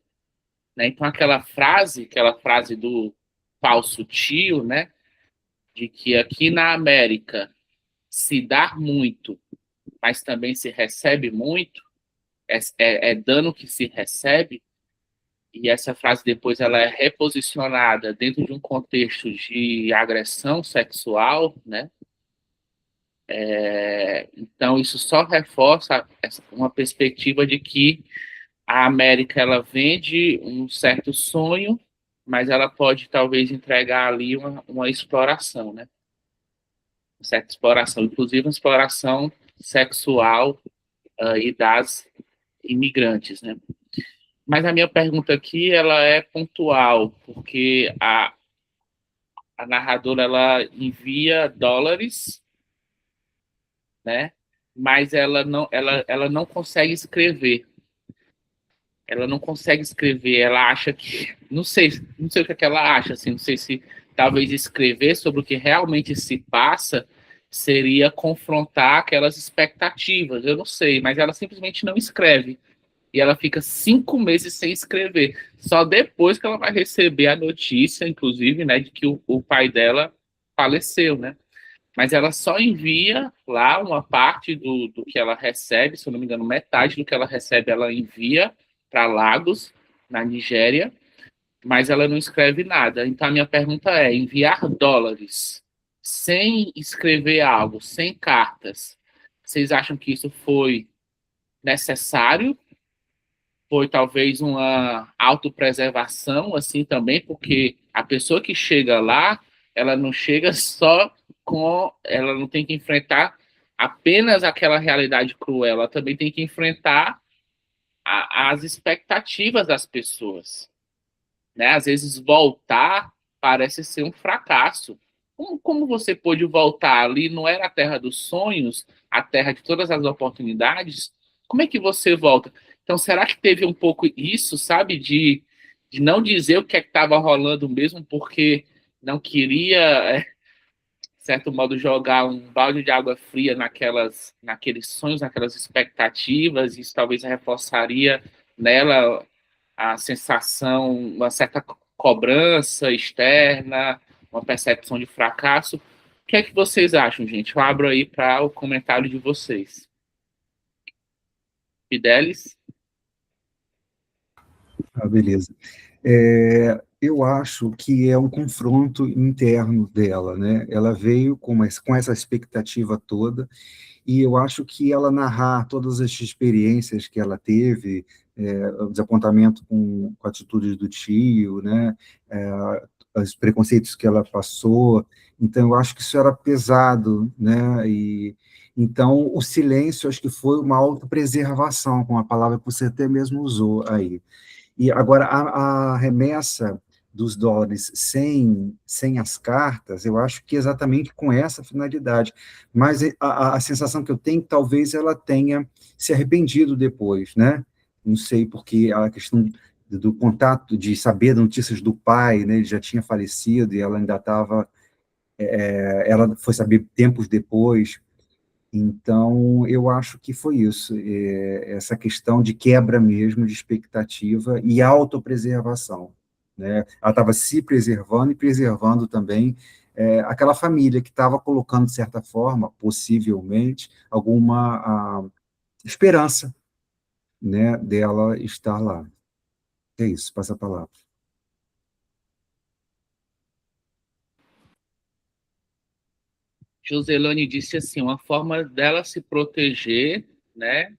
[SPEAKER 1] né? Então, aquela frase do falso tio, né? De que aqui na América se dá muito, mas também se recebe muito, é dano que se recebe, e essa frase depois ela é reposicionada dentro de um contexto de agressão sexual, né? Então isso só reforça uma perspectiva de que a América ela vende um certo sonho, mas ela pode talvez entregar ali uma exploração, né? Uma certa exploração, inclusive uma exploração sexual e das imigrantes, né? Mas a minha pergunta aqui ela é pontual, porque a narradora ela envia dólares, né? Mas ela não consegue escrever. Ela não consegue escrever. Ela acha que não sei o que ela acha, assim, não sei se talvez escrever sobre o que realmente se passa seria confrontar aquelas expectativas. Eu não sei, mas ela simplesmente não escreve. E ela fica 5 meses sem escrever. Só depois que ela vai receber a notícia, inclusive, né, de que o pai dela faleceu, né? Mas ela só envia lá uma parte do que ela recebe, se eu não me engano, metade do que ela recebe ela envia para Lagos, na Nigéria, mas ela não escreve nada. Então a minha pergunta é: enviar dólares sem escrever algo, sem cartas, vocês acham que isso foi necessário? Foi talvez uma autopreservação, assim, também, porque a pessoa que chega lá, ela não chega só ela não tem que enfrentar apenas aquela realidade cruel, ela também tem que enfrentar as expectativas das pessoas, né? Às vezes voltar parece ser um fracasso. Como você pôde voltar ali? Não era a terra dos sonhos, a terra de todas as oportunidades? Como é que você volta? Então, será que teve um pouco isso, sabe, de não dizer o que é que estava rolando mesmo, porque não queria, de certo modo, jogar um balde de água fria naqueles sonhos, naquelas expectativas, e isso talvez reforçaria nela a sensação, uma certa cobrança externa, uma percepção de fracasso. O que é que vocês acham, gente? Eu abro aí para o comentário de vocês. Fidelis?
[SPEAKER 5] Beleza. Eu acho que é um confronto interno dela, né? Ela veio com essa expectativa toda, e eu acho que ela narrar todas as experiências que ela teve, o desapontamento com atitudes do tio, né? Os preconceitos que ela passou, então eu acho que isso era pesado, né? E então o silêncio acho que foi uma autopreservação, com a palavra que você até mesmo usou aí. E agora, a remessa dos dólares sem as cartas, eu acho que exatamente com essa finalidade. Mas a sensação que eu tenho, talvez ela tenha se arrependido depois, né? Não sei, porque a questão do contato, de saber notícias do pai, né? Ele já tinha falecido e ela ainda estava... ela foi saber tempos depois. Então, eu acho que foi isso, essa questão de quebra mesmo de expectativa e autopreservação, né? Ela estava se preservando e preservando também aquela família que estava colocando, de certa forma, possivelmente, alguma esperança, né, dela estar lá. É isso, passa a palavra.
[SPEAKER 1] Joselane disse assim, uma forma dela se proteger, né?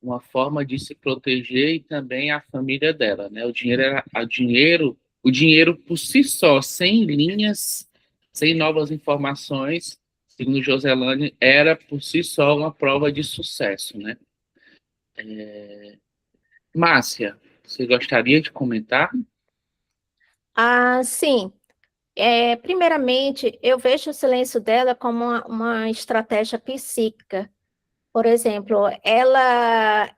[SPEAKER 1] Uma forma de se proteger e também a família dela, né? O dinheiro por si só, sem linhas, sem novas informações, segundo Joselane, era por si só uma prova de sucesso, né? Márcia, você gostaria de comentar?
[SPEAKER 6] Ah, sim. Primeiramente, eu vejo o silêncio dela como uma estratégia psíquica. Por exemplo, ela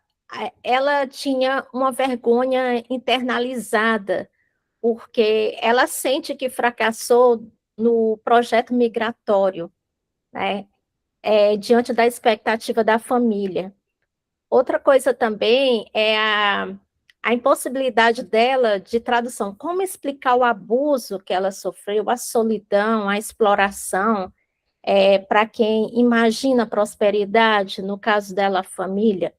[SPEAKER 6] tinha uma vergonha internalizada, porque ela sente que fracassou no projeto migratório, né? Diante da expectativa da família. Outra coisa também é a impossibilidade dela de tradução. Como explicar o abuso que ela sofreu, a solidão, a exploração, para quem imagina prosperidade, no caso dela, a família.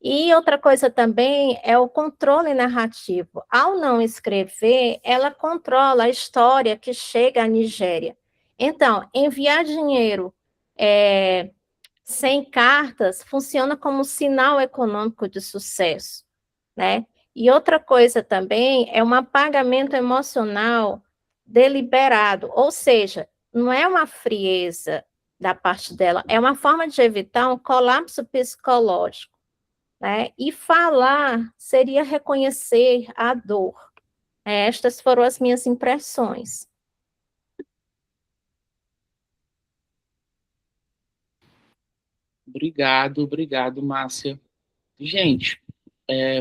[SPEAKER 6] E outra coisa também é o controle narrativo. Ao não escrever, ela controla a história que chega à Nigéria. Então, enviar dinheiro sem cartas funciona como sinal econômico de sucesso, né? E outra coisa também é um apagamento emocional deliberado, ou seja, não é uma frieza da parte dela, é uma forma de evitar um colapso psicológico, né? E falar seria reconhecer a dor. Estas foram as minhas impressões.
[SPEAKER 1] Obrigado, Márcia. Gente,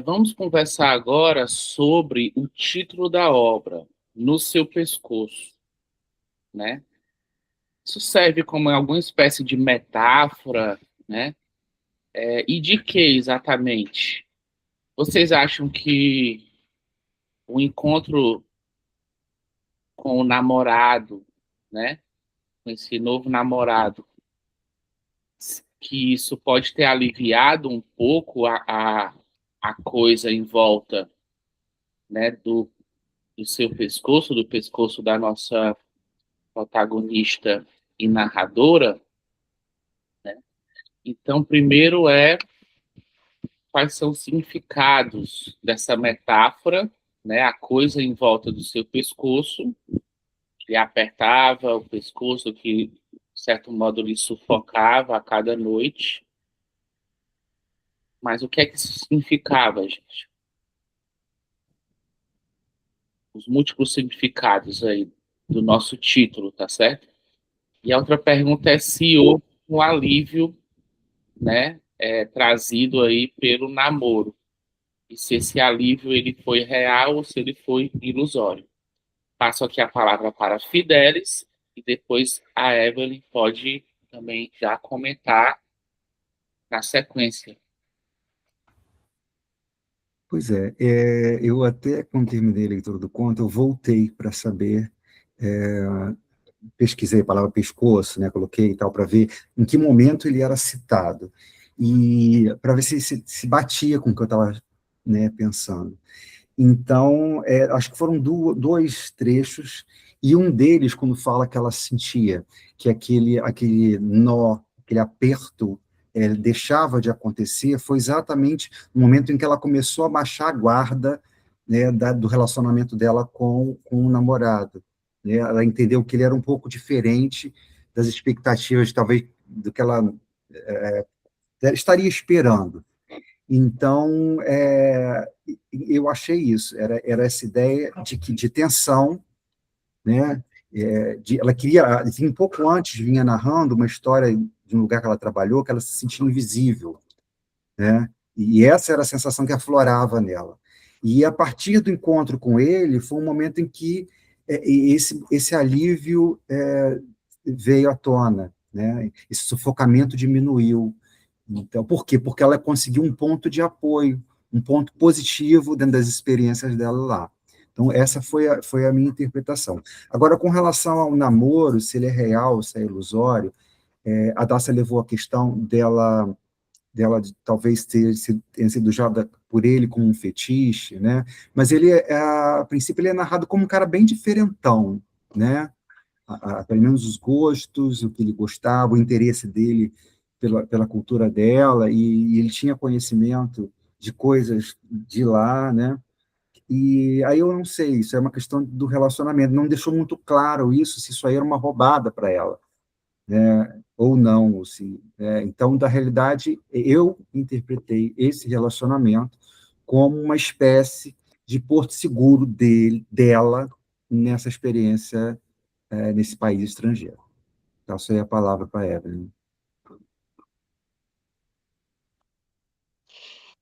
[SPEAKER 1] vamos conversar agora sobre o título da obra, No Seu Pescoço, né? Isso serve como alguma espécie de metáfora, né? E de que exatamente? Vocês acham que o encontro com o namorado, né? Com esse novo namorado, que isso pode ter aliviado um pouco a coisa em volta, né? Do seu pescoço, do pescoço da nossa protagonista e narradora, né? Então, primeiro quais são os significados dessa metáfora, né? A coisa em volta do seu pescoço, que apertava o pescoço, que, de certo modo, lhe sufocava a cada noite. Mas o que é que isso significava, gente? Os múltiplos significados aí do nosso título, tá certo? E a outra pergunta é se houve um alívio, né, trazido aí pelo namoro. E se esse alívio ele foi real ou se ele foi ilusório. Passo aqui a palavra para a Fidelis e depois a Evelyn pode também já comentar na sequência.
[SPEAKER 5] Pois é, eu até, quando terminei a leitura do conto, eu voltei para saber, pesquisei a palavra pescoço, né, coloquei e tal, para ver em que momento ele era citado, e para ver se batia com o que eu estava, né, pensando. Então, acho que foram dois trechos, e um deles, quando fala que ela sentia que aquele nó, aquele aperto, deixava de acontecer, foi exatamente no momento em que ela começou a baixar a guarda, né, do relacionamento dela com o namorado. Né? Ela entendeu que ele era um pouco diferente das expectativas, talvez, do que ela estaria esperando. Então, eu achei isso, era essa ideia de tensão, né? Ela queria, um pouco antes, vinha narrando uma história de um lugar que ela trabalhou, que ela se sentia invisível, né? E essa era a sensação que aflorava nela. E a partir do encontro com ele, foi um momento em que esse alívio veio à tona, né? Esse sufocamento diminuiu. Então, por quê? Porque ela conseguiu um ponto de apoio, um ponto positivo dentro das experiências dela lá. Então, essa foi a minha interpretação. Agora, com relação ao namoro, se ele é real, se é ilusório, a Dácia levou a questão dela dela talvez tenha sido usada por ele como um fetiche, né? Mas ele, a princípio, ele é narrado como um cara bem diferentão, né? Pelo menos os gostos, o que ele gostava, o interesse dele pela cultura dela, e ele tinha conhecimento de coisas de lá, né? E aí eu não sei, isso é uma questão do relacionamento, não deixou muito claro isso, se isso aí era uma roubada para ela, né? Ou não, assim, né? Então, da realidade, eu interpretei esse relacionamento como uma espécie de porto seguro dela nessa experiência, nesse país estrangeiro. Então, essa é a palavra para a Evelyn.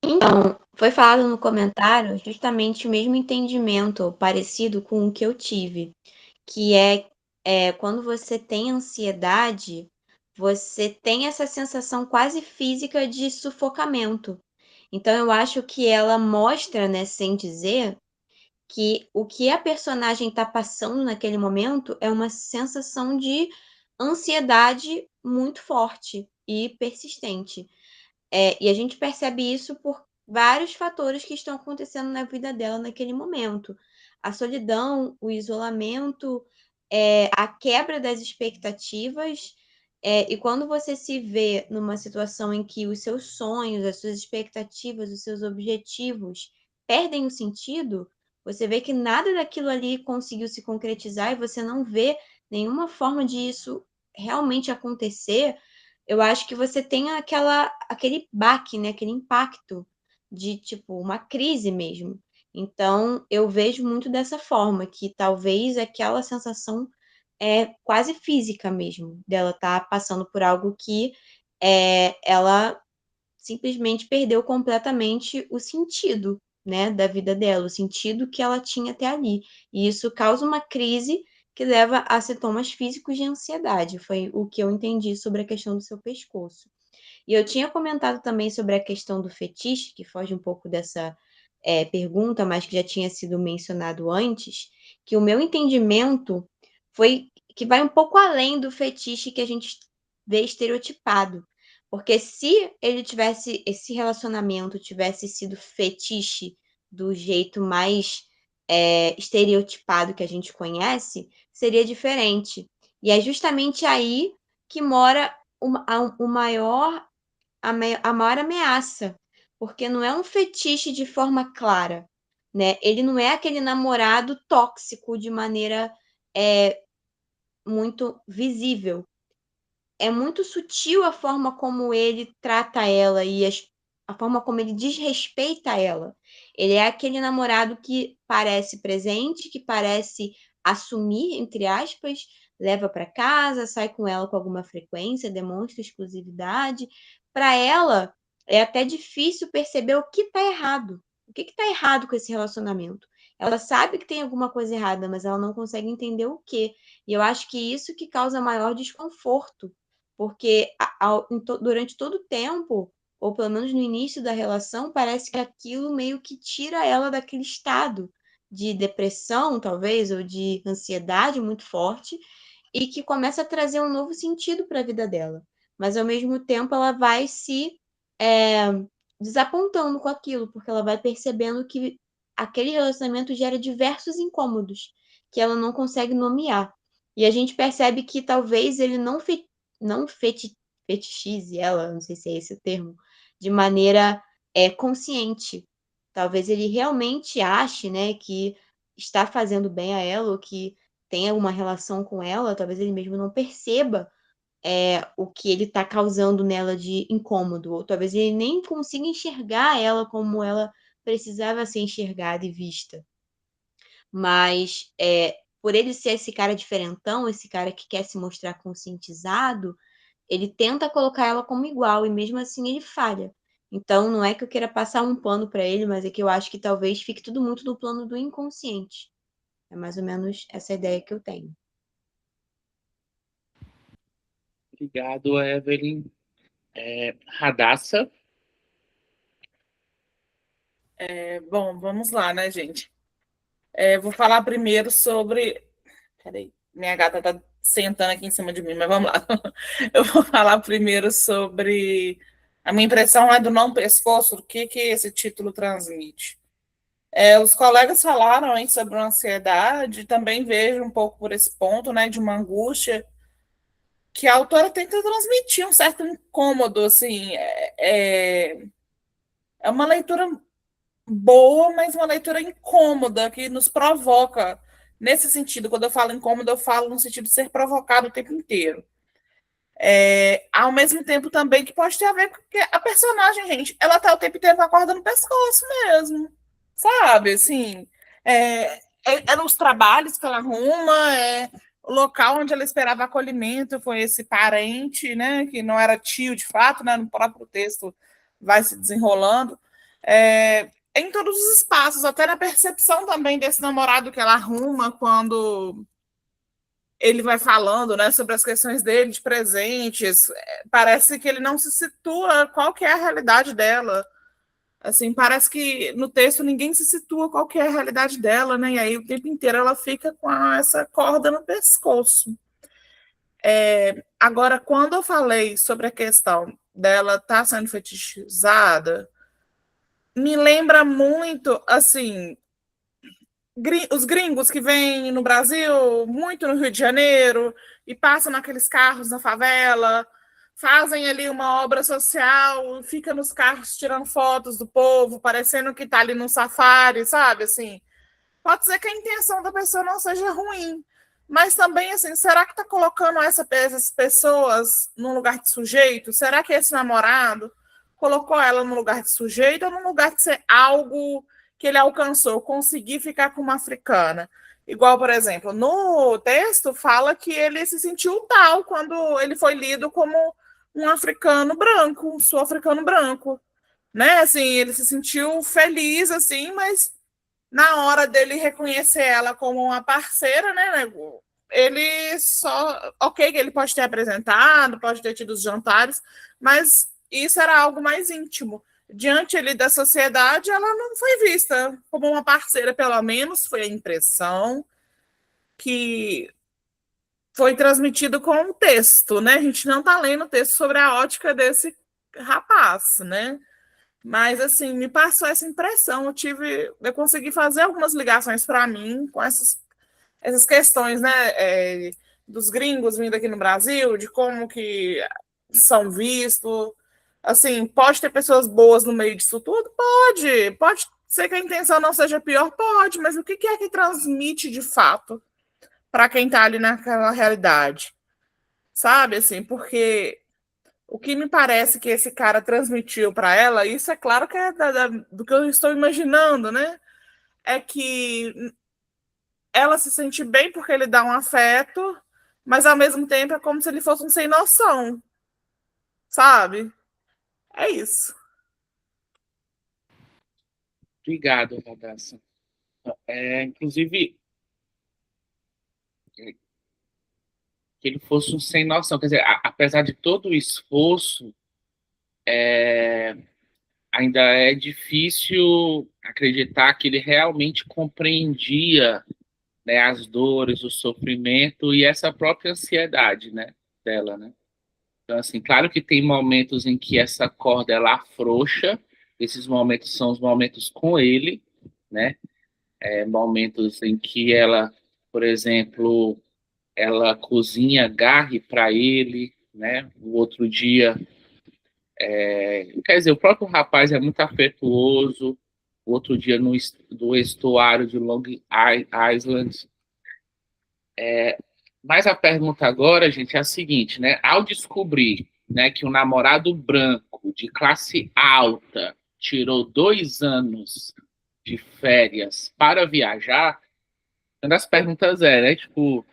[SPEAKER 2] Então, foi falado no comentário justamente o mesmo entendimento, parecido com o que eu tive, que quando você tem ansiedade, você tem essa sensação quase física de sufocamento. Então, eu acho que ela mostra, né, sem dizer, que o que a personagem está passando naquele momento é uma sensação de ansiedade muito forte e persistente. E a gente percebe isso por vários fatores que estão acontecendo na vida dela naquele momento. A solidão, o isolamento, a quebra das expectativas. E quando você se vê numa situação em que os seus sonhos, as suas expectativas, os seus objetivos perdem o sentido, você vê que nada daquilo ali conseguiu se concretizar e você não vê nenhuma forma de isso realmente acontecer. Eu acho que você tem aquele baque, né? Aquele impacto de, tipo, uma crise mesmo. Então, eu vejo muito dessa forma, que talvez aquela sensação é quase física mesmo, dela estar passando por algo que ela simplesmente perdeu completamente o sentido, né, da vida dela, o sentido que ela tinha até ali. E isso causa uma crise que leva a sintomas físicos de ansiedade. Foi o que eu entendi sobre a questão do seu pescoço. E eu tinha comentado também sobre a questão do fetiche, que foge um pouco dessa pergunta, mas que já tinha sido mencionado antes, que o meu entendimento foi que vai um pouco além do fetiche que a gente vê estereotipado. Porque se esse relacionamento tivesse sido fetiche do jeito mais estereotipado que a gente conhece, seria diferente. E é justamente aí que mora o maior a maior ameaça, porque não é um fetiche de forma clara, né? Ele não é aquele namorado tóxico de maneira muito visível. É muito sutil a forma como ele trata ela e a forma como ele desrespeita ela. Ele é aquele namorado que parece presente, que parece assumir, entre aspas, leva para casa, sai com ela com alguma frequência, demonstra exclusividade. Para ela, é até difícil perceber o que está errado. O que está errado com esse relacionamento? Ela sabe que tem alguma coisa errada, mas ela não consegue entender o quê. E eu acho que isso que causa maior desconforto, porque durante todo o tempo, ou pelo menos no início da relação, parece que aquilo meio que tira ela daquele estado de depressão, talvez, ou de ansiedade muito forte, e que começa a trazer um novo sentido para a vida dela. Mas, ao mesmo tempo, ela vai se desapontando com aquilo, porque ela vai percebendo que aquele relacionamento gera diversos incômodos que ela não consegue nomear. E a gente percebe que talvez ele não fetichize ela, não sei se é esse o termo, de maneira consciente. Talvez ele realmente ache, né, que está fazendo bem a ela, ou que tem alguma relação com ela, talvez ele mesmo não perceba o que ele está causando nela de incômodo, ou talvez ele nem consiga enxergar ela como ela precisava ser enxergada e vista. Mas por ele ser esse cara diferentão, esse cara que quer se mostrar conscientizado, ele tenta colocar ela como igual e mesmo assim ele falha. Então não é que eu queira passar um pano para ele, mas é que eu acho que talvez fique tudo muito no plano do inconsciente. É mais ou menos essa ideia que eu tenho.
[SPEAKER 1] Obrigado, Evelyn. Radassa?
[SPEAKER 3] Bom, vamos lá, né, gente? Vou falar primeiro sobre. Peraí, minha gata tá sentando aqui em cima de mim, mas vamos lá. Eu vou falar primeiro sobre A minha impressão é do não pescoço, o que esse título transmite. Os colegas falaram aí sobre ansiedade, também vejo um pouco por esse ponto, né, de uma angústia, que a autora tenta transmitir um certo incômodo, assim, é uma leitura boa, mas uma leitura incômoda, que nos provoca, nesse sentido, quando eu falo incômodo, eu falo no sentido de ser provocado o tempo inteiro. Ao mesmo tempo também que pode ter a ver com que a personagem, gente, ela tá o tempo inteiro com a corda no pescoço mesmo, sabe, assim, nos trabalhos que ela arruma, o local onde ela esperava acolhimento com esse parente, né, que não era tio de fato, né, no próprio texto vai se desenrolando, em todos os espaços, até na percepção também desse namorado que ela arruma quando ele vai falando, né, sobre as questões dele, de presentes, parece que ele não se situa qual que é a realidade dela. Assim, parece que no texto ninguém se situa qual que é a realidade dela, né? E aí o tempo inteiro ela fica com essa corda no pescoço. Agora, quando eu falei sobre a questão dela estar sendo fetichizada, me lembra muito, assim, os gringos que vêm no Brasil, muito no Rio de Janeiro, e passam naqueles carros na favela, fazem ali uma obra social, fica nos carros tirando fotos do povo, parecendo que está ali num safari, sabe? Assim, pode ser que a intenção da pessoa não seja ruim, mas também, assim, será que está colocando essas pessoas num lugar de sujeito? Será que esse namorado colocou ela num lugar de sujeito ou num lugar de ser algo que ele alcançou, conseguir ficar com uma africana? Igual, por exemplo, no texto fala que ele se sentiu tal quando ele foi lido como um africano branco, um sul-africano branco, né? Assim, ele se sentiu feliz, assim, mas na hora dele reconhecer ela como uma parceira, né? Ele só, ok, que ele pode ter apresentado, pode ter tido os jantares, mas isso era algo mais íntimo. Diante ali da sociedade, ela não foi vista como uma parceira, pelo menos foi a impressão que foi transmitido com o texto, né? A gente não está lendo o texto sobre a ótica desse rapaz, né? Mas, assim, me passou essa impressão. Eu consegui fazer algumas ligações para mim com essas questões, né? Dos gringos vindo aqui no Brasil, de como que são vistos. Assim, pode ter pessoas boas no meio disso tudo? Pode ser que a intenção não seja pior? Pode, mas o que é que transmite de fato para quem está ali naquela realidade? Sabe, assim, porque o que me parece que esse cara transmitiu para ela, isso é claro que é do que eu estou imaginando, né? É que ela se sente bem porque ele dá um afeto, mas ao mesmo tempo é como se ele fosse um sem noção, sabe? É isso.
[SPEAKER 1] Obrigado, Radassa. Inclusive, que ele fosse um sem noção. Quer dizer, apesar de todo o esforço, ainda é difícil acreditar que ele realmente compreendia, né, as dores, o sofrimento e essa própria ansiedade, né, dela, né? Então, assim, claro que tem momentos em que essa corda ela afrouxa, esses momentos são os momentos com ele, né? Momentos em que ela, por exemplo, ela cozinha garre para ele, né? O outro dia, quer dizer, o próprio rapaz é muito afetuoso. O outro dia do estuário de Long Island. Mas a pergunta agora, gente, é a seguinte, né? Ao descobrir, né, que um namorado branco de classe alta tirou 2 anos de férias para viajar, uma das perguntas né, tipo,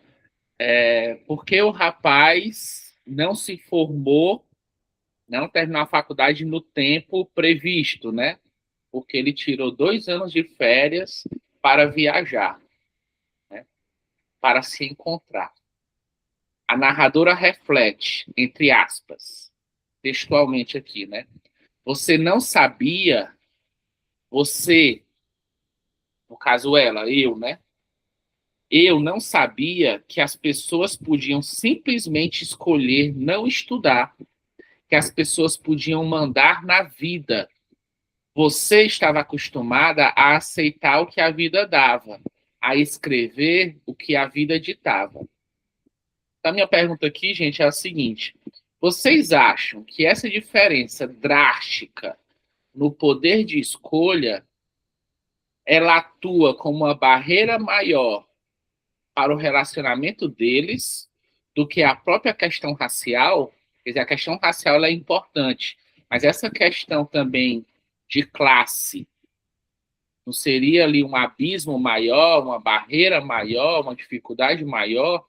[SPEAKER 1] por que o rapaz não se formou, não terminou a faculdade no tempo previsto, né? Porque ele tirou 2 anos de férias para viajar, né? Para se encontrar. A narradora reflete, entre aspas, textualmente aqui, né? Você não sabia, no caso ela, eu, né? Eu não sabia que as pessoas podiam simplesmente escolher não estudar. que as pessoas podiam mandar na vida. Você estava acostumada a aceitar o que a vida dava, a escrever o que a vida ditava. A minha pergunta aqui, gente, é a seguinte: vocês acham que essa diferença drástica no poder de escolha, ela atua como uma barreira maior para o relacionamento deles do que a própria questão racial? Quer dizer, a questão racial ela é importante, mas essa questão também de classe não seria ali um abismo maior, uma barreira maior, uma dificuldade maior?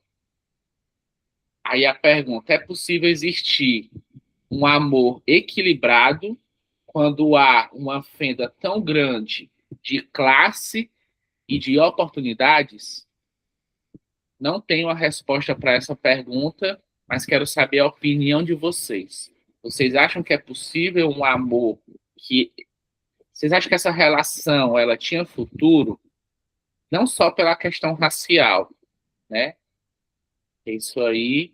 [SPEAKER 1] Aí a pergunta: é possível existir um amor equilibrado quando há uma fenda tão grande de classe e de oportunidades? Não tenho a resposta para essa pergunta, mas quero saber a opinião de vocês. Vocês acham que é possível um amor que... Vocês acham que essa relação ela tinha futuro? Não só pela questão racial, né? Isso aí,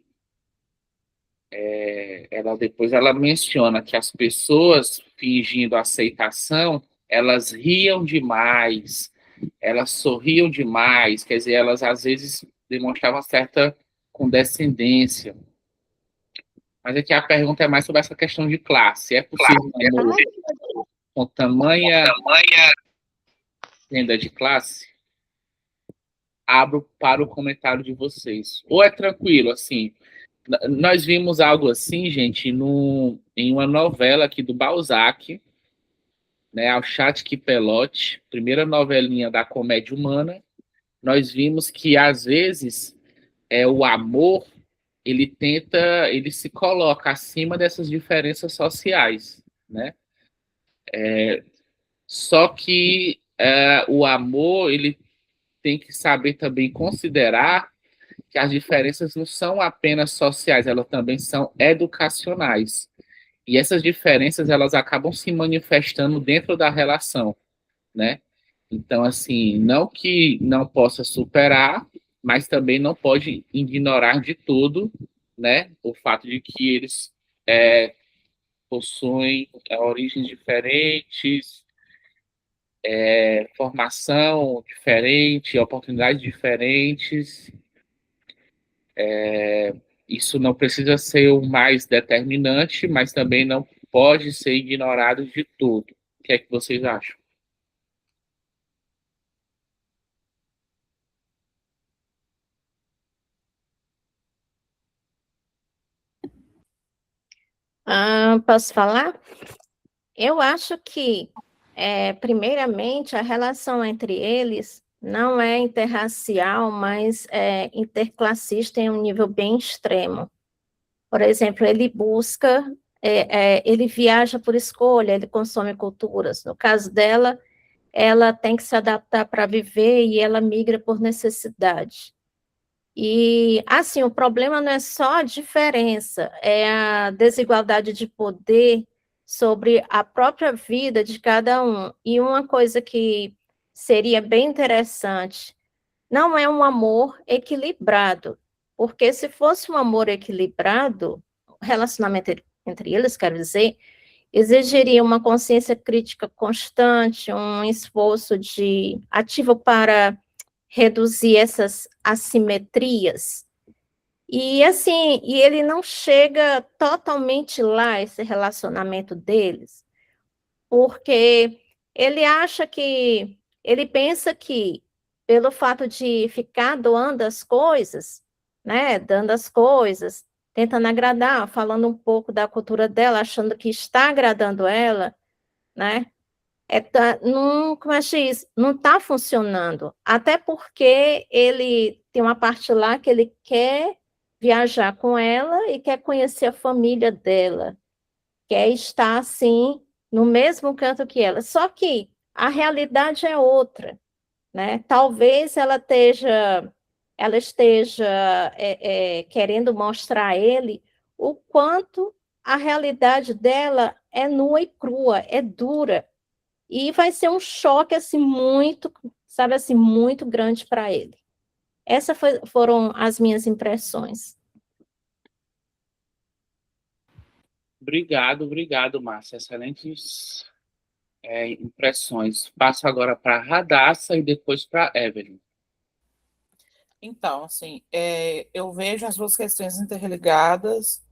[SPEAKER 1] depois ela menciona que as pessoas fingindo aceitação, elas riam demais, elas sorriam demais, quer dizer, elas às vezes demonstravam certa condescendência. Mas aqui a pergunta é mais sobre essa questão de classe. É possível um amor com tamanha renda de classe? Abro para o comentário de vocês. Ou é tranquilo, assim? Nós vimos algo assim, gente, em uma novela aqui do Balzac, né, Alchate Pelote, primeira novelinha da comédia humana. Nós vimos que, às vezes, o amor, ele se coloca acima dessas diferenças sociais, né? Só que o amor, ele tem que saber também considerar que as diferenças não são apenas sociais, elas também são educacionais. E essas diferenças, elas acabam se manifestando dentro da relação, né? Então, assim, não que não possa superar, mas também não pode ignorar de todo, né, o fato de que eles possuem origens diferentes, formação diferente, oportunidades diferentes. Isso não precisa ser o mais determinante, mas também não pode ser ignorado de todo. O que é que vocês acham?
[SPEAKER 6] Posso falar? Eu acho que, primeiramente, a relação entre eles não é interracial, mas é interclassista em um nível bem extremo. Por exemplo, ele busca, ele viaja por escolha, ele consome culturas. No caso dela, ela tem que se adaptar para viver e ela migra por necessidade. E, assim, o problema não é só a diferença, é a desigualdade de poder sobre a própria vida de cada um. E uma coisa que seria bem interessante, não é um amor equilibrado, porque se fosse um amor equilibrado, relacionamento entre eles, quero dizer, exigiria uma consciência crítica constante, um esforço ativo para reduzir essas assimetrias. E assim, e ele não chega totalmente lá, esse relacionamento deles, porque ele pensa que, pelo fato de ficar doando as coisas, né, dando as coisas, tentando agradar, falando um pouco da cultura dela, achando que está agradando ela, né, como é que diz? Não está funcionando, até porque ele tem uma parte lá que ele quer viajar com ela e quer conhecer a família dela, quer estar, assim, no mesmo canto que ela, só que a realidade é outra, né? Talvez ela esteja querendo mostrar a ele o quanto a realidade dela é nua e crua, é dura, e vai ser um choque, assim, muito, sabe, assim, muito grande para ele. Essas foram as minhas impressões.
[SPEAKER 1] Obrigado, Márcia. Excelentes impressões. Passo agora para a Radassa e depois para a Evelyn.
[SPEAKER 3] Então, assim, eu vejo as duas questões interligadas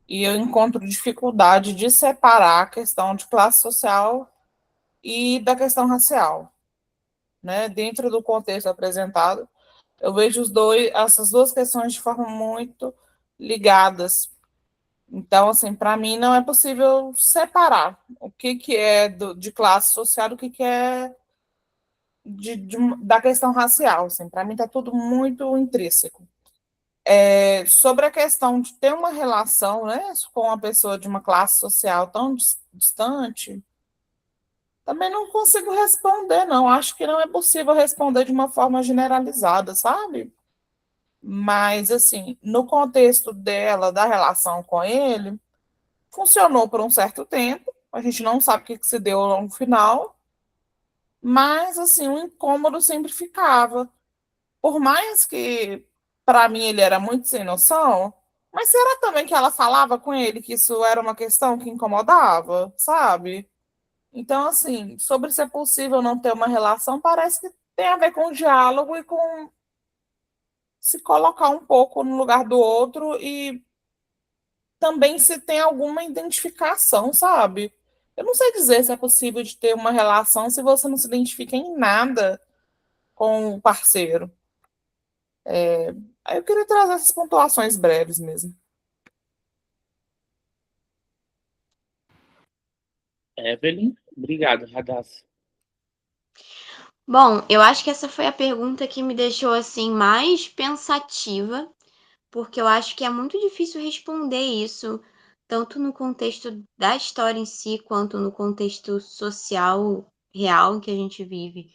[SPEAKER 3] e eu encontro dificuldade de separar a questão de classe social e da questão racial, né? Dentro do contexto apresentado, eu vejo essas duas questões de forma muito ligadas. Então, assim, para mim não é possível separar o que é de classe social do que é da questão racial. Assim, para mim está tudo muito intrínseco. Sobre a questão de ter uma relação, né, com uma pessoa de uma classe social tão distante, também não consigo responder, não. Acho que não é possível responder de uma forma generalizada, sabe? Mas, assim, no contexto dela, da relação com ele, funcionou por um certo tempo. A gente não sabe o que se deu no final, mas, assim, o incômodo sempre ficava. Por mais que, para mim, ele era muito sem noção, mas será também que ela falava com ele que isso era uma questão que incomodava, sabe? Então, assim, sobre se é possível não ter uma relação, parece que tem a ver com o diálogo e com se colocar um pouco no lugar do outro e também se tem alguma identificação, sabe? Eu não sei dizer se é possível de ter uma relação se você não se identifica em nada com o parceiro. Aí eu queria trazer essas pontuações breves mesmo.
[SPEAKER 1] Evelyn, obrigado, Radassa.
[SPEAKER 2] Bom, eu acho que essa foi a pergunta que me deixou assim mais pensativa, porque eu acho que é muito difícil responder isso, tanto no contexto da história em si, quanto no contexto social real em que a gente vive.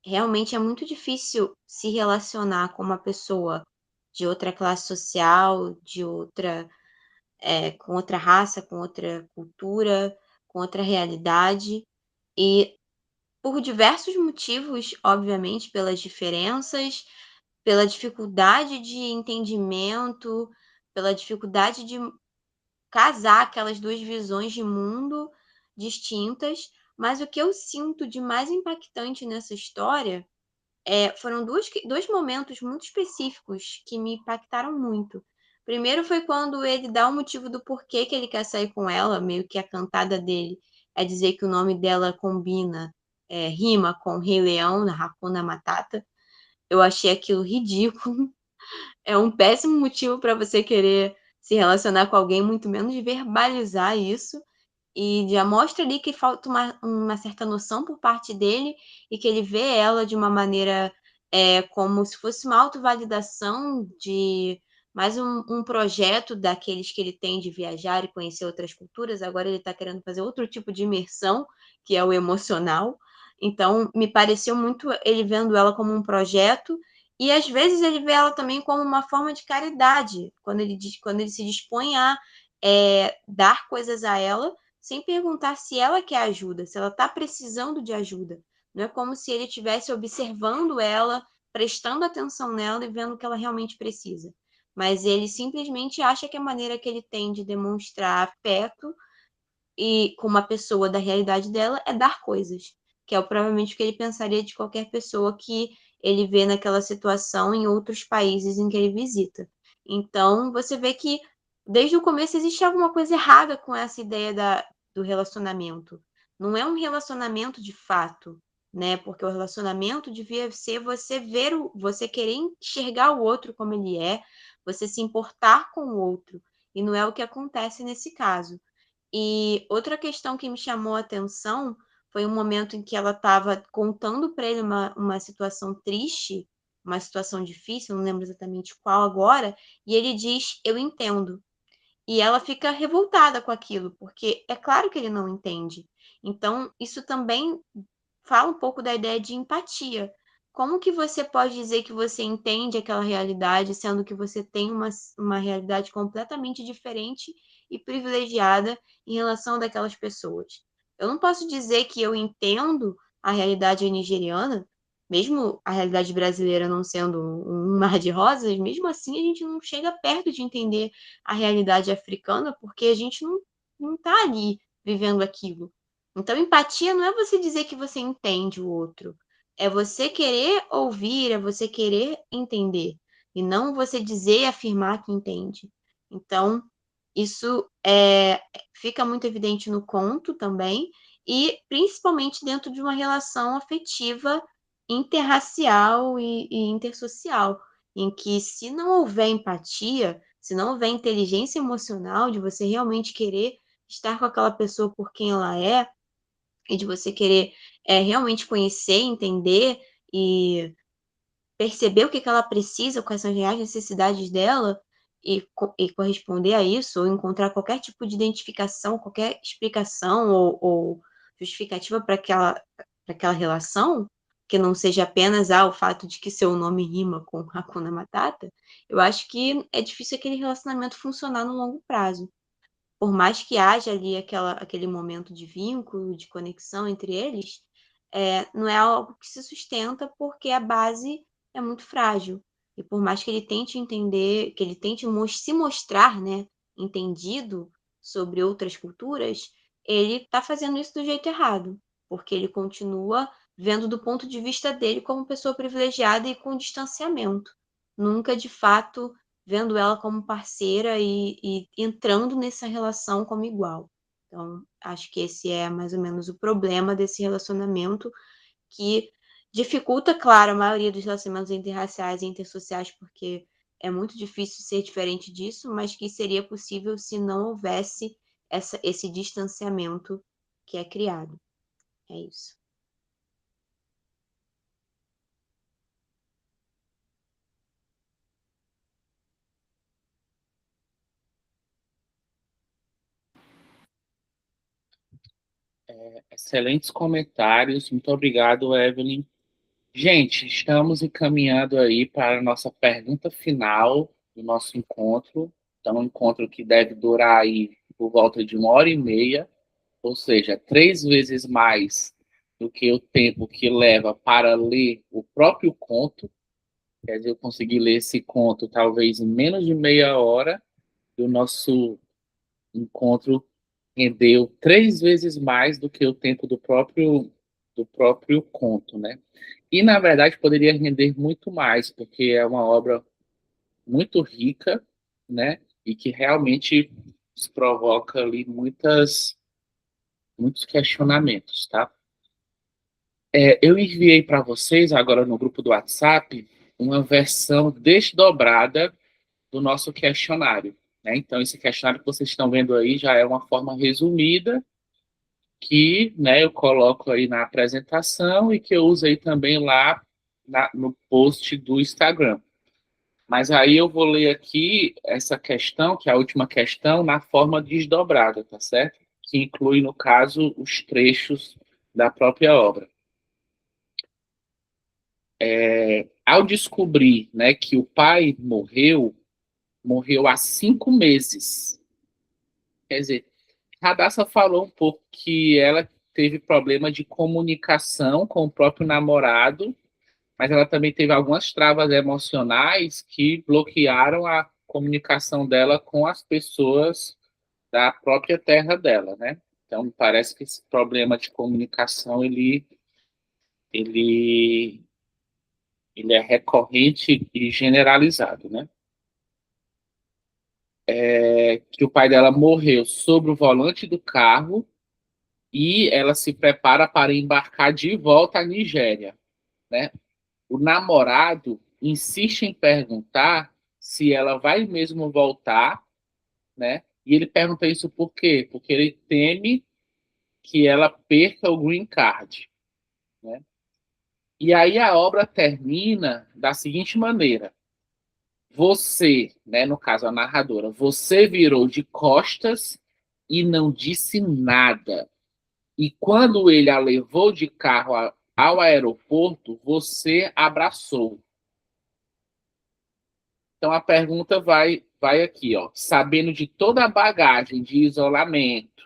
[SPEAKER 2] Realmente é muito difícil se relacionar com uma pessoa de outra classe social, com outra raça, com outra cultura, com outra realidade. E por diversos motivos, obviamente, pelas diferenças, pela dificuldade de entendimento, pela dificuldade de casar aquelas duas visões de mundo distintas. Mas o que eu sinto de mais impactante nessa história foram dois momentos muito específicos que me impactaram muito. Primeiro foi quando ele dá o motivo do porquê que ele quer sair com ela, meio que a cantada dele é dizer que o nome dela combina, rima com Rei Leão, na Hakuna Matata. Eu achei aquilo ridículo. É um péssimo motivo para você querer se relacionar com alguém, muito menos verbalizar isso. E já mostra ali que falta uma certa noção por parte dele e que ele vê ela de uma maneira como se fosse uma autovalidação de mais um projeto daqueles que ele tem de viajar e conhecer outras culturas. Agora ele está querendo fazer outro tipo de imersão, que é o emocional. Então, me pareceu muito ele vendo ela como um projeto e às vezes ele vê ela também como uma forma de caridade, quando ele se dispõe a dar coisas a ela sem perguntar se ela quer ajuda, se ela está precisando de ajuda. Não é como se ele estivesse observando ela, prestando atenção nela e vendo o que ela realmente precisa. Mas ele simplesmente acha que a maneira que ele tem de demonstrar afeto e com uma pessoa da realidade dela é dar coisas, que é provavelmente o que ele pensaria de qualquer pessoa que ele vê naquela situação em outros países em que ele visita. Então, você vê que desde o começo existe alguma coisa errada com essa ideia do relacionamento. Não é um relacionamento de fato, né? Porque o relacionamento devia ser você querer enxergar o outro como ele é, você se importar com o outro. E não é o que acontece nesse caso. E outra questão que me chamou a atenção foi um momento em que ela estava contando para ele uma situação triste, uma situação difícil, não lembro exatamente qual agora, e ele diz: Eu entendo. E ela fica revoltada com aquilo, porque é claro que ele não entende. Então, isso também fala um pouco da ideia de empatia. Como que você pode dizer que você entende aquela realidade, sendo que você tem uma realidade completamente diferente e privilegiada em relação daquelas pessoas? Eu não posso dizer que eu entendo a realidade nigeriana, mesmo a realidade brasileira não sendo um mar de rosas, mesmo assim a gente não chega perto de entender a realidade africana, porque a gente não está ali vivendo aquilo. Então, empatia não é você dizer que você entende o outro, é você querer ouvir, é você querer entender, e não você dizer e afirmar que entende. Então, isso fica muito evidente no conto também, e principalmente dentro de uma relação afetiva interracial e intersocial, em que se não houver empatia, se não houver inteligência emocional de você realmente querer estar com aquela pessoa por quem ela é, e de você querer realmente conhecer, entender e perceber o que ela precisa, quais são as reais necessidades dela, e corresponder a isso, ou encontrar qualquer tipo de identificação, qualquer explicação ou justificativa para aquela relação, que não seja apenas o fato de que seu nome rima com Hakuna Matata, eu acho que é difícil aquele relacionamento funcionar no longo prazo. Por mais que haja ali aquele momento de vínculo, de conexão entre eles, não é algo que se sustenta porque a base é muito frágil. E por mais que ele tente entender, que ele tente se mostrar, né, entendido sobre outras culturas, ele está fazendo isso do jeito errado, porque ele continua vendo do ponto de vista dele como pessoa privilegiada e com distanciamento. Nunca, de fato, vendo ela como parceira e entrando nessa relação como igual. Então, acho que esse é mais ou menos o problema desse relacionamento, que dificulta, claro, a maioria dos relacionamentos interraciais e intersociais, porque é muito difícil ser diferente disso, mas que seria possível se não houvesse esse distanciamento que é criado. É isso.
[SPEAKER 1] Excelentes comentários. Muito obrigado, Evelyn. Gente, estamos encaminhando aí para a nossa pergunta final do nosso encontro. Então, um encontro que deve durar aí por volta de 1h30, ou seja, 3 vezes mais do que o tempo que leva para ler o próprio conto. Quer dizer, eu consegui ler esse conto talvez em menos de meia hora, e o nosso encontro rendeu 3 vezes mais do que o tempo do próprio conto, né? E, na verdade, poderia render muito mais, porque é uma obra muito rica, né? E que realmente provoca ali muitos questionamentos, tá? Eu enviei para vocês, agora no grupo do WhatsApp, uma versão desdobrada do nosso questionário, né? Então, esse questionário que vocês estão vendo aí já é uma forma resumida que, né, eu coloco aí na apresentação e que eu uso aí também lá no post do Instagram. Mas aí eu vou ler aqui essa questão, que é a última questão, na forma desdobrada, tá certo? Que inclui, no caso, os trechos da própria obra. Ao descobrir, né, que o pai morreu há 5 meses. Quer dizer, Radassa falou um pouco que ela teve problema de comunicação com o próprio namorado, mas ela também teve algumas travas emocionais que bloquearam a comunicação dela com as pessoas da própria terra dela, né? Então, parece que esse problema de comunicação, ele é recorrente e generalizado, né? Que o pai dela morreu sobre o volante do carro e ela se prepara para embarcar de volta à Nigéria, né? O namorado insiste em perguntar se ela vai mesmo voltar, né? E ele pergunta isso por quê? Porque ele teme que ela perca o green card, né? E aí a obra termina da seguinte maneira: você, né, no caso a narradora, você virou de costas e não disse nada. E quando ele a levou de carro ao aeroporto, você abraçou. Então a pergunta vai aqui, ó. Sabendo de toda a bagagem de isolamento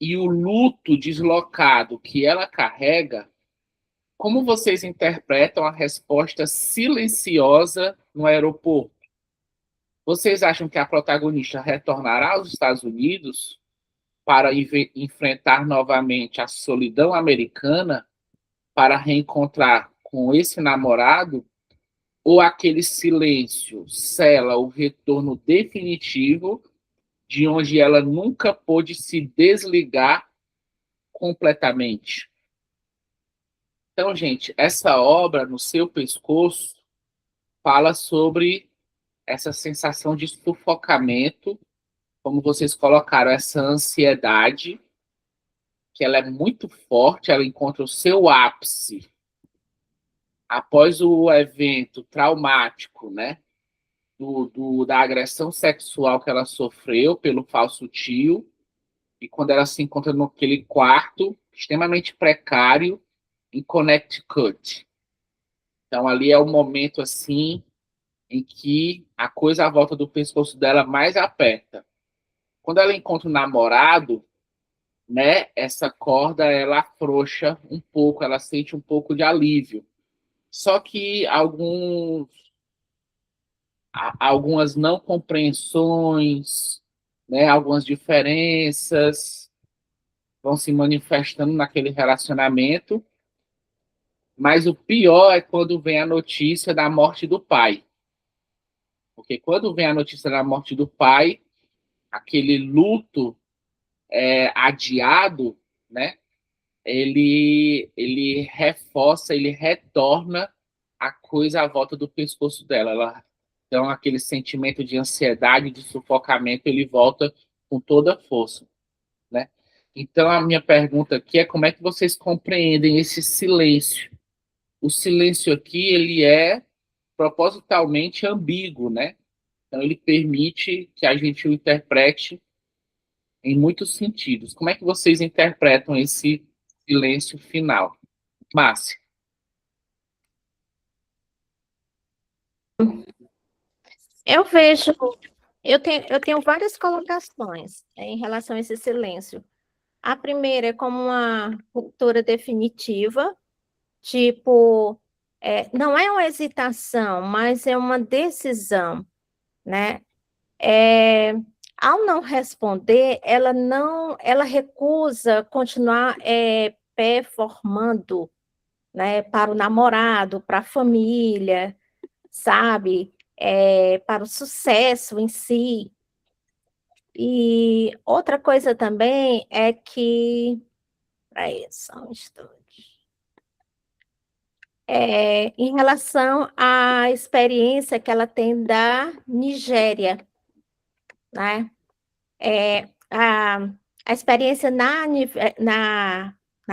[SPEAKER 1] e o luto deslocado que ela carrega, como vocês interpretam a resposta silenciosa no aeroporto? Vocês acham que a protagonista retornará aos Estados Unidos para enfrentar novamente a solidão americana, para reencontrar com esse namorado, ou aquele silêncio sela o retorno definitivo de onde ela nunca pôde se desligar completamente? Então, gente, essa obra, No Seu Pescoço, fala sobre essa sensação de sufocamento, como vocês colocaram, essa ansiedade, que ela é muito forte, ela encontra o seu ápice após o evento traumático, né, da agressão sexual que ela sofreu pelo falso tio, e quando ela se encontra naquele quarto extremamente precário em Connecticut. Então, ali é o momento, assim, em que a coisa à volta do pescoço dela mais aperta. Quando ela encontra o namorado, né, essa corda, ela afrouxa um pouco, ela sente um pouco de alívio. Só que algumas não compreensões, né, algumas diferenças vão se manifestando naquele relacionamento, mas o pior é quando vem a notícia da morte do pai. Porque quando vem a notícia da morte do pai, aquele luto adiado, né, ele reforça, ele retorna a coisa à volta do pescoço dela. Então, aquele sentimento de ansiedade, de sufocamento, ele volta com toda a força, né? Então, a minha pergunta aqui é como é que vocês compreendem esse silêncio? O silêncio aqui, ele é propositalmente ambíguo, né? Então, ele permite que a gente o interprete em muitos sentidos. Como é que vocês interpretam esse silêncio final? Márcia.
[SPEAKER 6] Eu vejo, eu tenho várias colocações em relação a esse silêncio. A primeira é como uma ruptura definitiva, tipo, não é uma hesitação, mas é uma decisão, né? Ao não responder, ela recusa continuar performando, né, para o namorado, para a família, sabe? Para o sucesso em si. E outra coisa também é que. Peraí, só um instante. Em relação à experiência que ela tem da Nigéria, né? A experiência na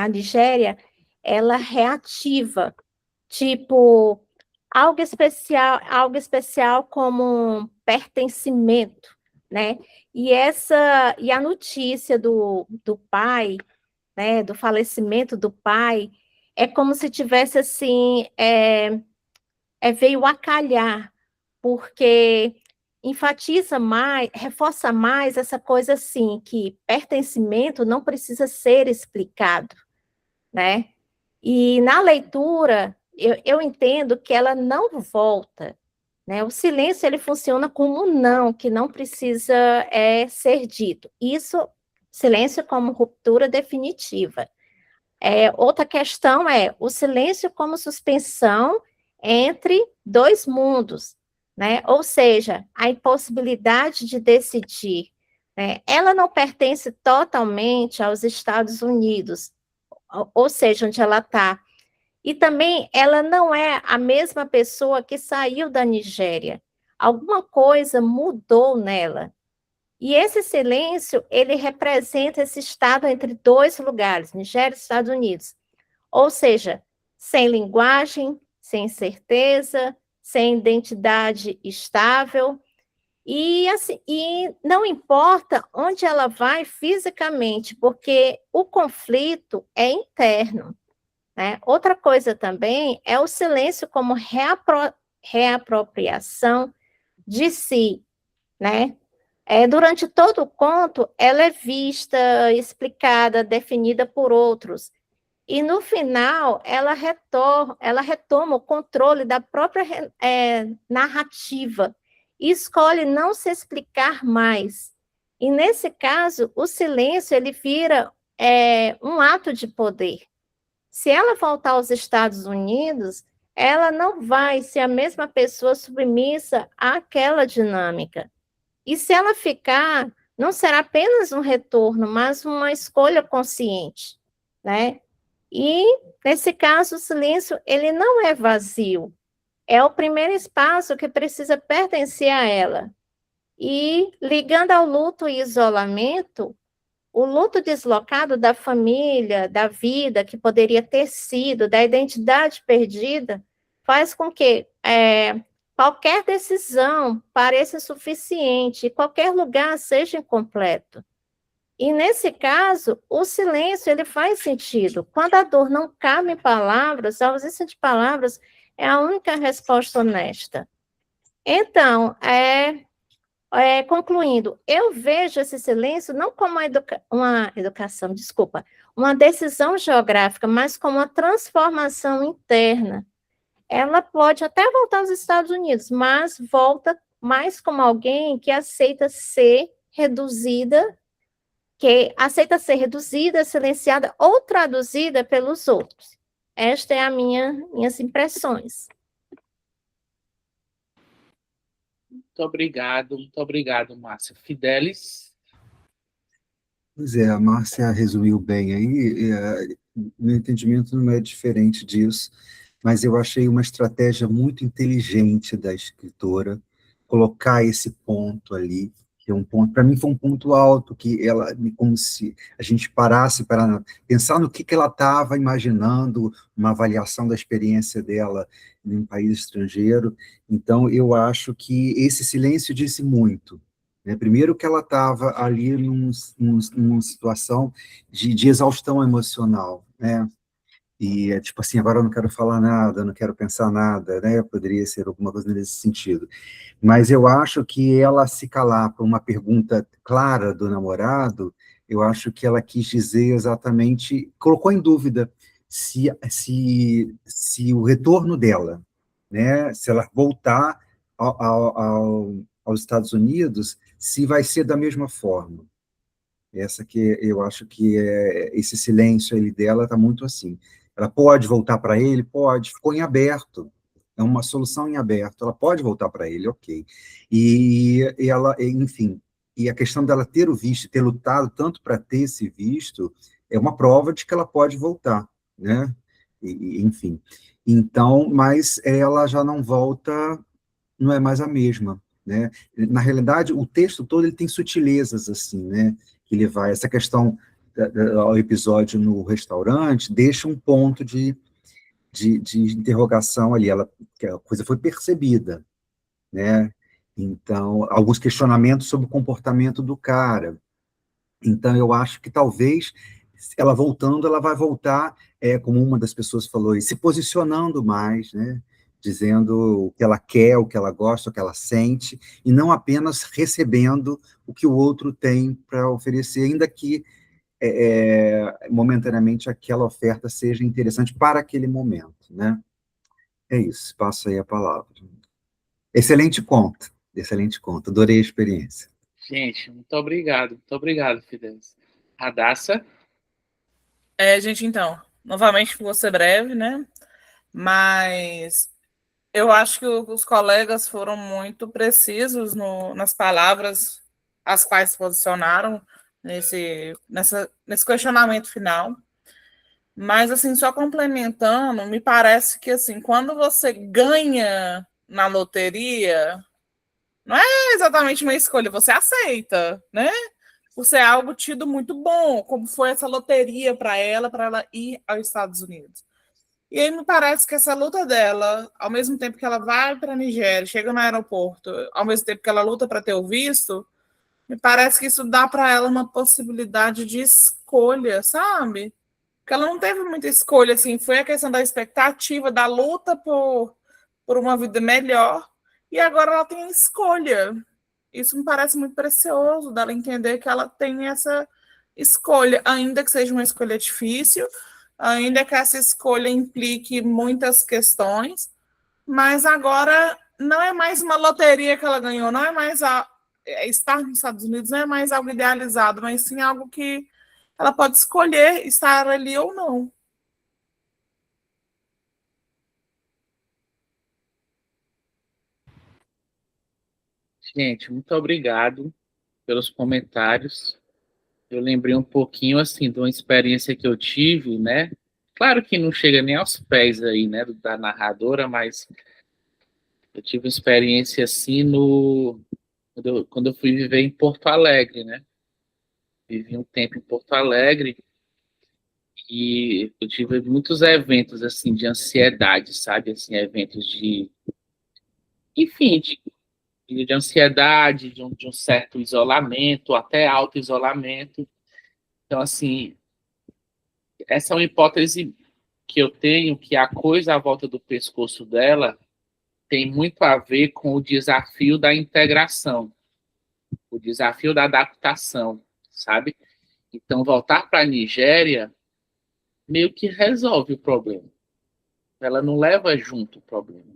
[SPEAKER 6] Nigéria, ela reativa, tipo, algo especial como um pertencimento, né? E a notícia do pai, né, do falecimento do pai, é como se tivesse assim, veio a calhar, porque enfatiza mais, reforça mais essa coisa assim, que pertencimento não precisa ser explicado, né? E na leitura, eu entendo que ela não volta, né? O silêncio, ele funciona como um não, que não precisa ser dito. Isso, silêncio como ruptura definitiva. Outra questão é o silêncio como suspensão entre dois mundos, né? Ou seja, a impossibilidade de decidir, né? Ela não pertence totalmente aos Estados Unidos, ou seja, onde ela está. E também ela não é a mesma pessoa que saiu da Nigéria. Alguma coisa mudou nela. E esse silêncio, ele representa esse estado entre dois lugares, Nigéria e Estados Unidos. Ou seja, sem linguagem, sem certeza, sem identidade estável. E, assim, e não importa onde ela vai fisicamente, porque o conflito é interno, né? Outra coisa também é o silêncio como reapropriação de si, né? Durante todo o conto, ela é vista, explicada, definida por outros. E, no final, ela retoma o controle da própria narrativa e escolhe não se explicar mais. E nesse caso, o silêncio ele vira um ato de poder. Se ela voltar aos Estados Unidos, ela não vai ser a mesma pessoa submissa àquela dinâmica. E se ela ficar, não será apenas um retorno, mas uma escolha consciente, né? E, nesse caso, o silêncio, ele não é vazio. É o primeiro espaço que precisa pertencer a ela. E, ligando ao luto e isolamento, o luto deslocado da família, da vida que poderia ter sido, da identidade perdida, faz com que qualquer decisão pareça suficiente, qualquer lugar seja incompleto. E nesse caso, o silêncio ele faz sentido. Quando a dor não cabe em palavras, a ausência de palavras é a única resposta honesta. Então, concluindo, eu vejo esse silêncio não como uma decisão geográfica, mas como uma transformação interna. Ela pode até voltar aos Estados Unidos, mas volta mais como alguém que aceita ser reduzida, silenciada ou traduzida pelos outros. Esta é minhas impressões.
[SPEAKER 1] Muito obrigado, Márcia. Fidelis?
[SPEAKER 5] Pois é, a Márcia resumiu bem aí, meu entendimento não é diferente disso, mas eu achei uma estratégia muito inteligente da escritora colocar esse ponto ali, que é um ponto, para mim foi um ponto alto, que ela, como se a gente parasse para pensar no que ela estava imaginando, uma avaliação da experiência dela em um país estrangeiro. Então, eu acho que esse silêncio disse muito, né? Primeiro que ela estava ali numa situação de exaustão emocional, né? E é tipo assim, agora eu não quero falar nada, não quero pensar nada, né? Poderia ser alguma coisa nesse sentido. Mas eu acho que ela se calar para uma pergunta clara do namorado, eu acho que ela quis dizer exatamente, colocou em dúvida se o retorno dela, né? Se ela voltar aos Estados Unidos, se vai ser da mesma forma. Essa que eu acho que esse silêncio aí dela está muito assim. Ela pode voltar para ele? Pode, ficou em aberto. É uma solução em aberto. Ela pode voltar para ele, ok. E ela, enfim, e a questão dela ter o visto, ter lutado tanto para ter esse visto, é uma prova de que ela pode voltar, né? Enfim. Então, mas ela já não volta, não é mais a mesma, né? Na realidade, o texto todo ele tem sutilezas assim, né? Que ele vai, essa questão ao episódio no restaurante deixa um ponto de interrogação ali, que a coisa foi percebida, né? Então, alguns questionamentos sobre o comportamento do cara. Então, eu acho que talvez ela voltando, ela vai voltar, como uma das pessoas falou, se posicionando mais, né? Dizendo o que ela quer, o que ela gosta, o que ela sente, e não apenas recebendo o que o outro tem para oferecer, ainda que momentaneamente aquela oferta seja interessante para aquele momento, né? É isso, passo aí a palavra. Excelente conta, adorei a experiência.
[SPEAKER 1] Gente, muito obrigado, Fidelis. Radassa?
[SPEAKER 3] Gente, então, novamente vou ser breve, né? Mas eu acho que os colegas foram muito precisos nas palavras as quais se posicionaram nesse questionamento final. Mas, assim, só complementando, me parece que, assim, quando você ganha na loteria, não é exatamente uma escolha, você aceita, né? Por ser algo tido muito bom, como foi essa loteria para ela ir aos Estados Unidos. E aí me parece que essa luta dela, ao mesmo tempo que ela vai para a Nigéria, chega no aeroporto, ao mesmo tempo que ela luta para ter o visto, me parece que isso dá para ela uma possibilidade de escolha, sabe? Porque ela não teve muita escolha, assim, foi a questão da expectativa, da luta por uma vida melhor, e agora ela tem escolha. Isso me parece muito precioso, dela entender que ela tem essa escolha, ainda que seja uma escolha difícil, ainda que essa escolha implique muitas questões, mas agora não é mais uma loteria que ela ganhou, não é mais estar nos Estados Unidos não é mais algo idealizado, mas sim algo que ela pode escolher estar ali ou não.
[SPEAKER 1] Gente, muito obrigado pelos comentários. Eu lembrei um pouquinho, assim, de uma experiência que eu tive, né? Claro que não chega nem aos pés aí, né, da narradora, mas eu tive uma experiência assim quando eu fui viver em Porto Alegre, né? Vivi um tempo em Porto Alegre e eu tive muitos eventos, assim, de ansiedade, sabe? Assim, eventos enfim, de ansiedade, de um certo isolamento, até auto-isolamento. Então, assim, essa é uma hipótese que eu tenho, que a coisa à volta do pescoço dela tem muito a ver com o desafio da integração, o desafio da adaptação, sabe? Então, voltar para a Nigéria meio que resolve o problema. Ela não leva junto o problema.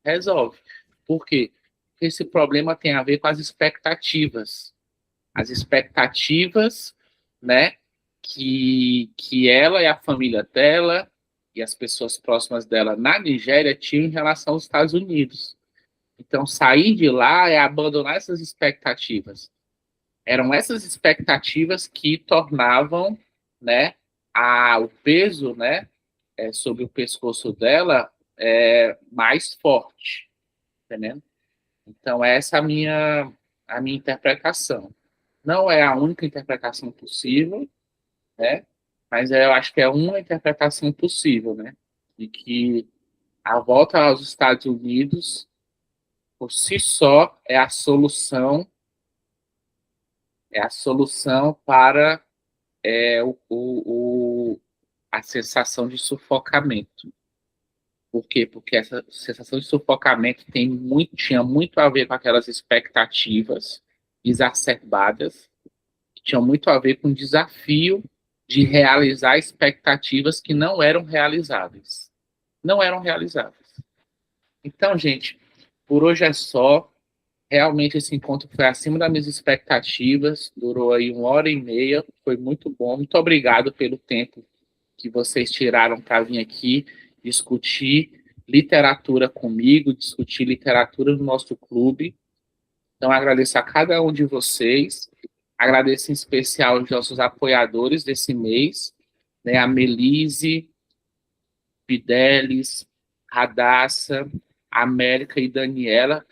[SPEAKER 1] Resolve. Por quê? Porque esse problema tem a ver com as expectativas. As expectativas, né, que ela e a família dela e as pessoas próximas dela na Nigéria tinham em relação aos Estados Unidos. Então, sair de lá é abandonar essas expectativas. Eram essas expectativas que tornavam, né, o peso, né, sobre o pescoço dela mais forte, entendendo? Então, essa é a minha interpretação. Não é a única interpretação possível, né? Mas eu acho que é uma interpretação possível, né? De que a volta aos Estados Unidos, por si só, é a solução para a sensação de sufocamento. Por quê? Porque essa sensação de sufocamento tinha muito a ver com aquelas expectativas exacerbadas, que tinham muito a ver com o desafio de realizar expectativas que não eram realizáveis. Não eram realizáveis. Então, gente, por hoje é só. Realmente esse encontro foi acima das minhas expectativas, durou aí 1h30, foi muito bom. Muito obrigado pelo tempo que vocês tiraram para vir aqui discutir literatura comigo, discutir literatura no nosso clube. Então, agradeço a cada um de vocês, agradeço em especial aos nossos apoiadores desse mês, né, a Melise, Fidelis, Radassa, América e Daniela.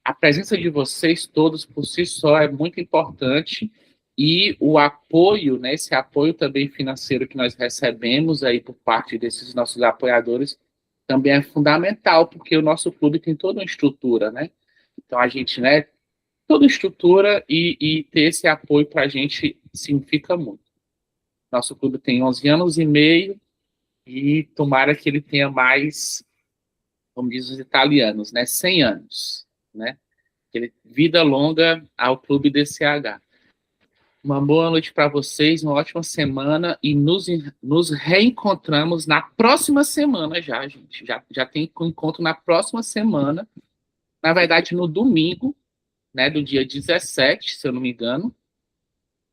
[SPEAKER 1] A presença de vocês todos por si só é muito importante e o apoio, né, esse apoio também financeiro que nós recebemos aí por parte desses nossos apoiadores também é fundamental, porque o nosso clube tem toda uma estrutura, né? Então a gente, né, toda estrutura e ter esse apoio para a gente significa muito. Nosso clube tem 11 anos e meio e tomara que ele tenha mais, como dizem os italianos, né, 100 anos, né? Vida longa ao Clube DCH. Uma boa noite para vocês, uma ótima semana e nos reencontramos na próxima semana já, gente. Já tem encontro na próxima semana, na verdade no domingo, né, do dia 17, se eu não me engano,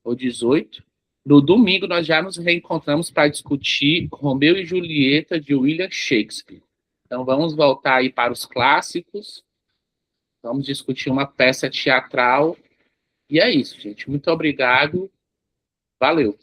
[SPEAKER 1] ou 18. No domingo nós já nos reencontramos para discutir Romeu e Julieta de William Shakespeare. Então vamos voltar aí para os clássicos, vamos discutir uma peça teatral. E é isso, gente. Muito obrigado. Valeu.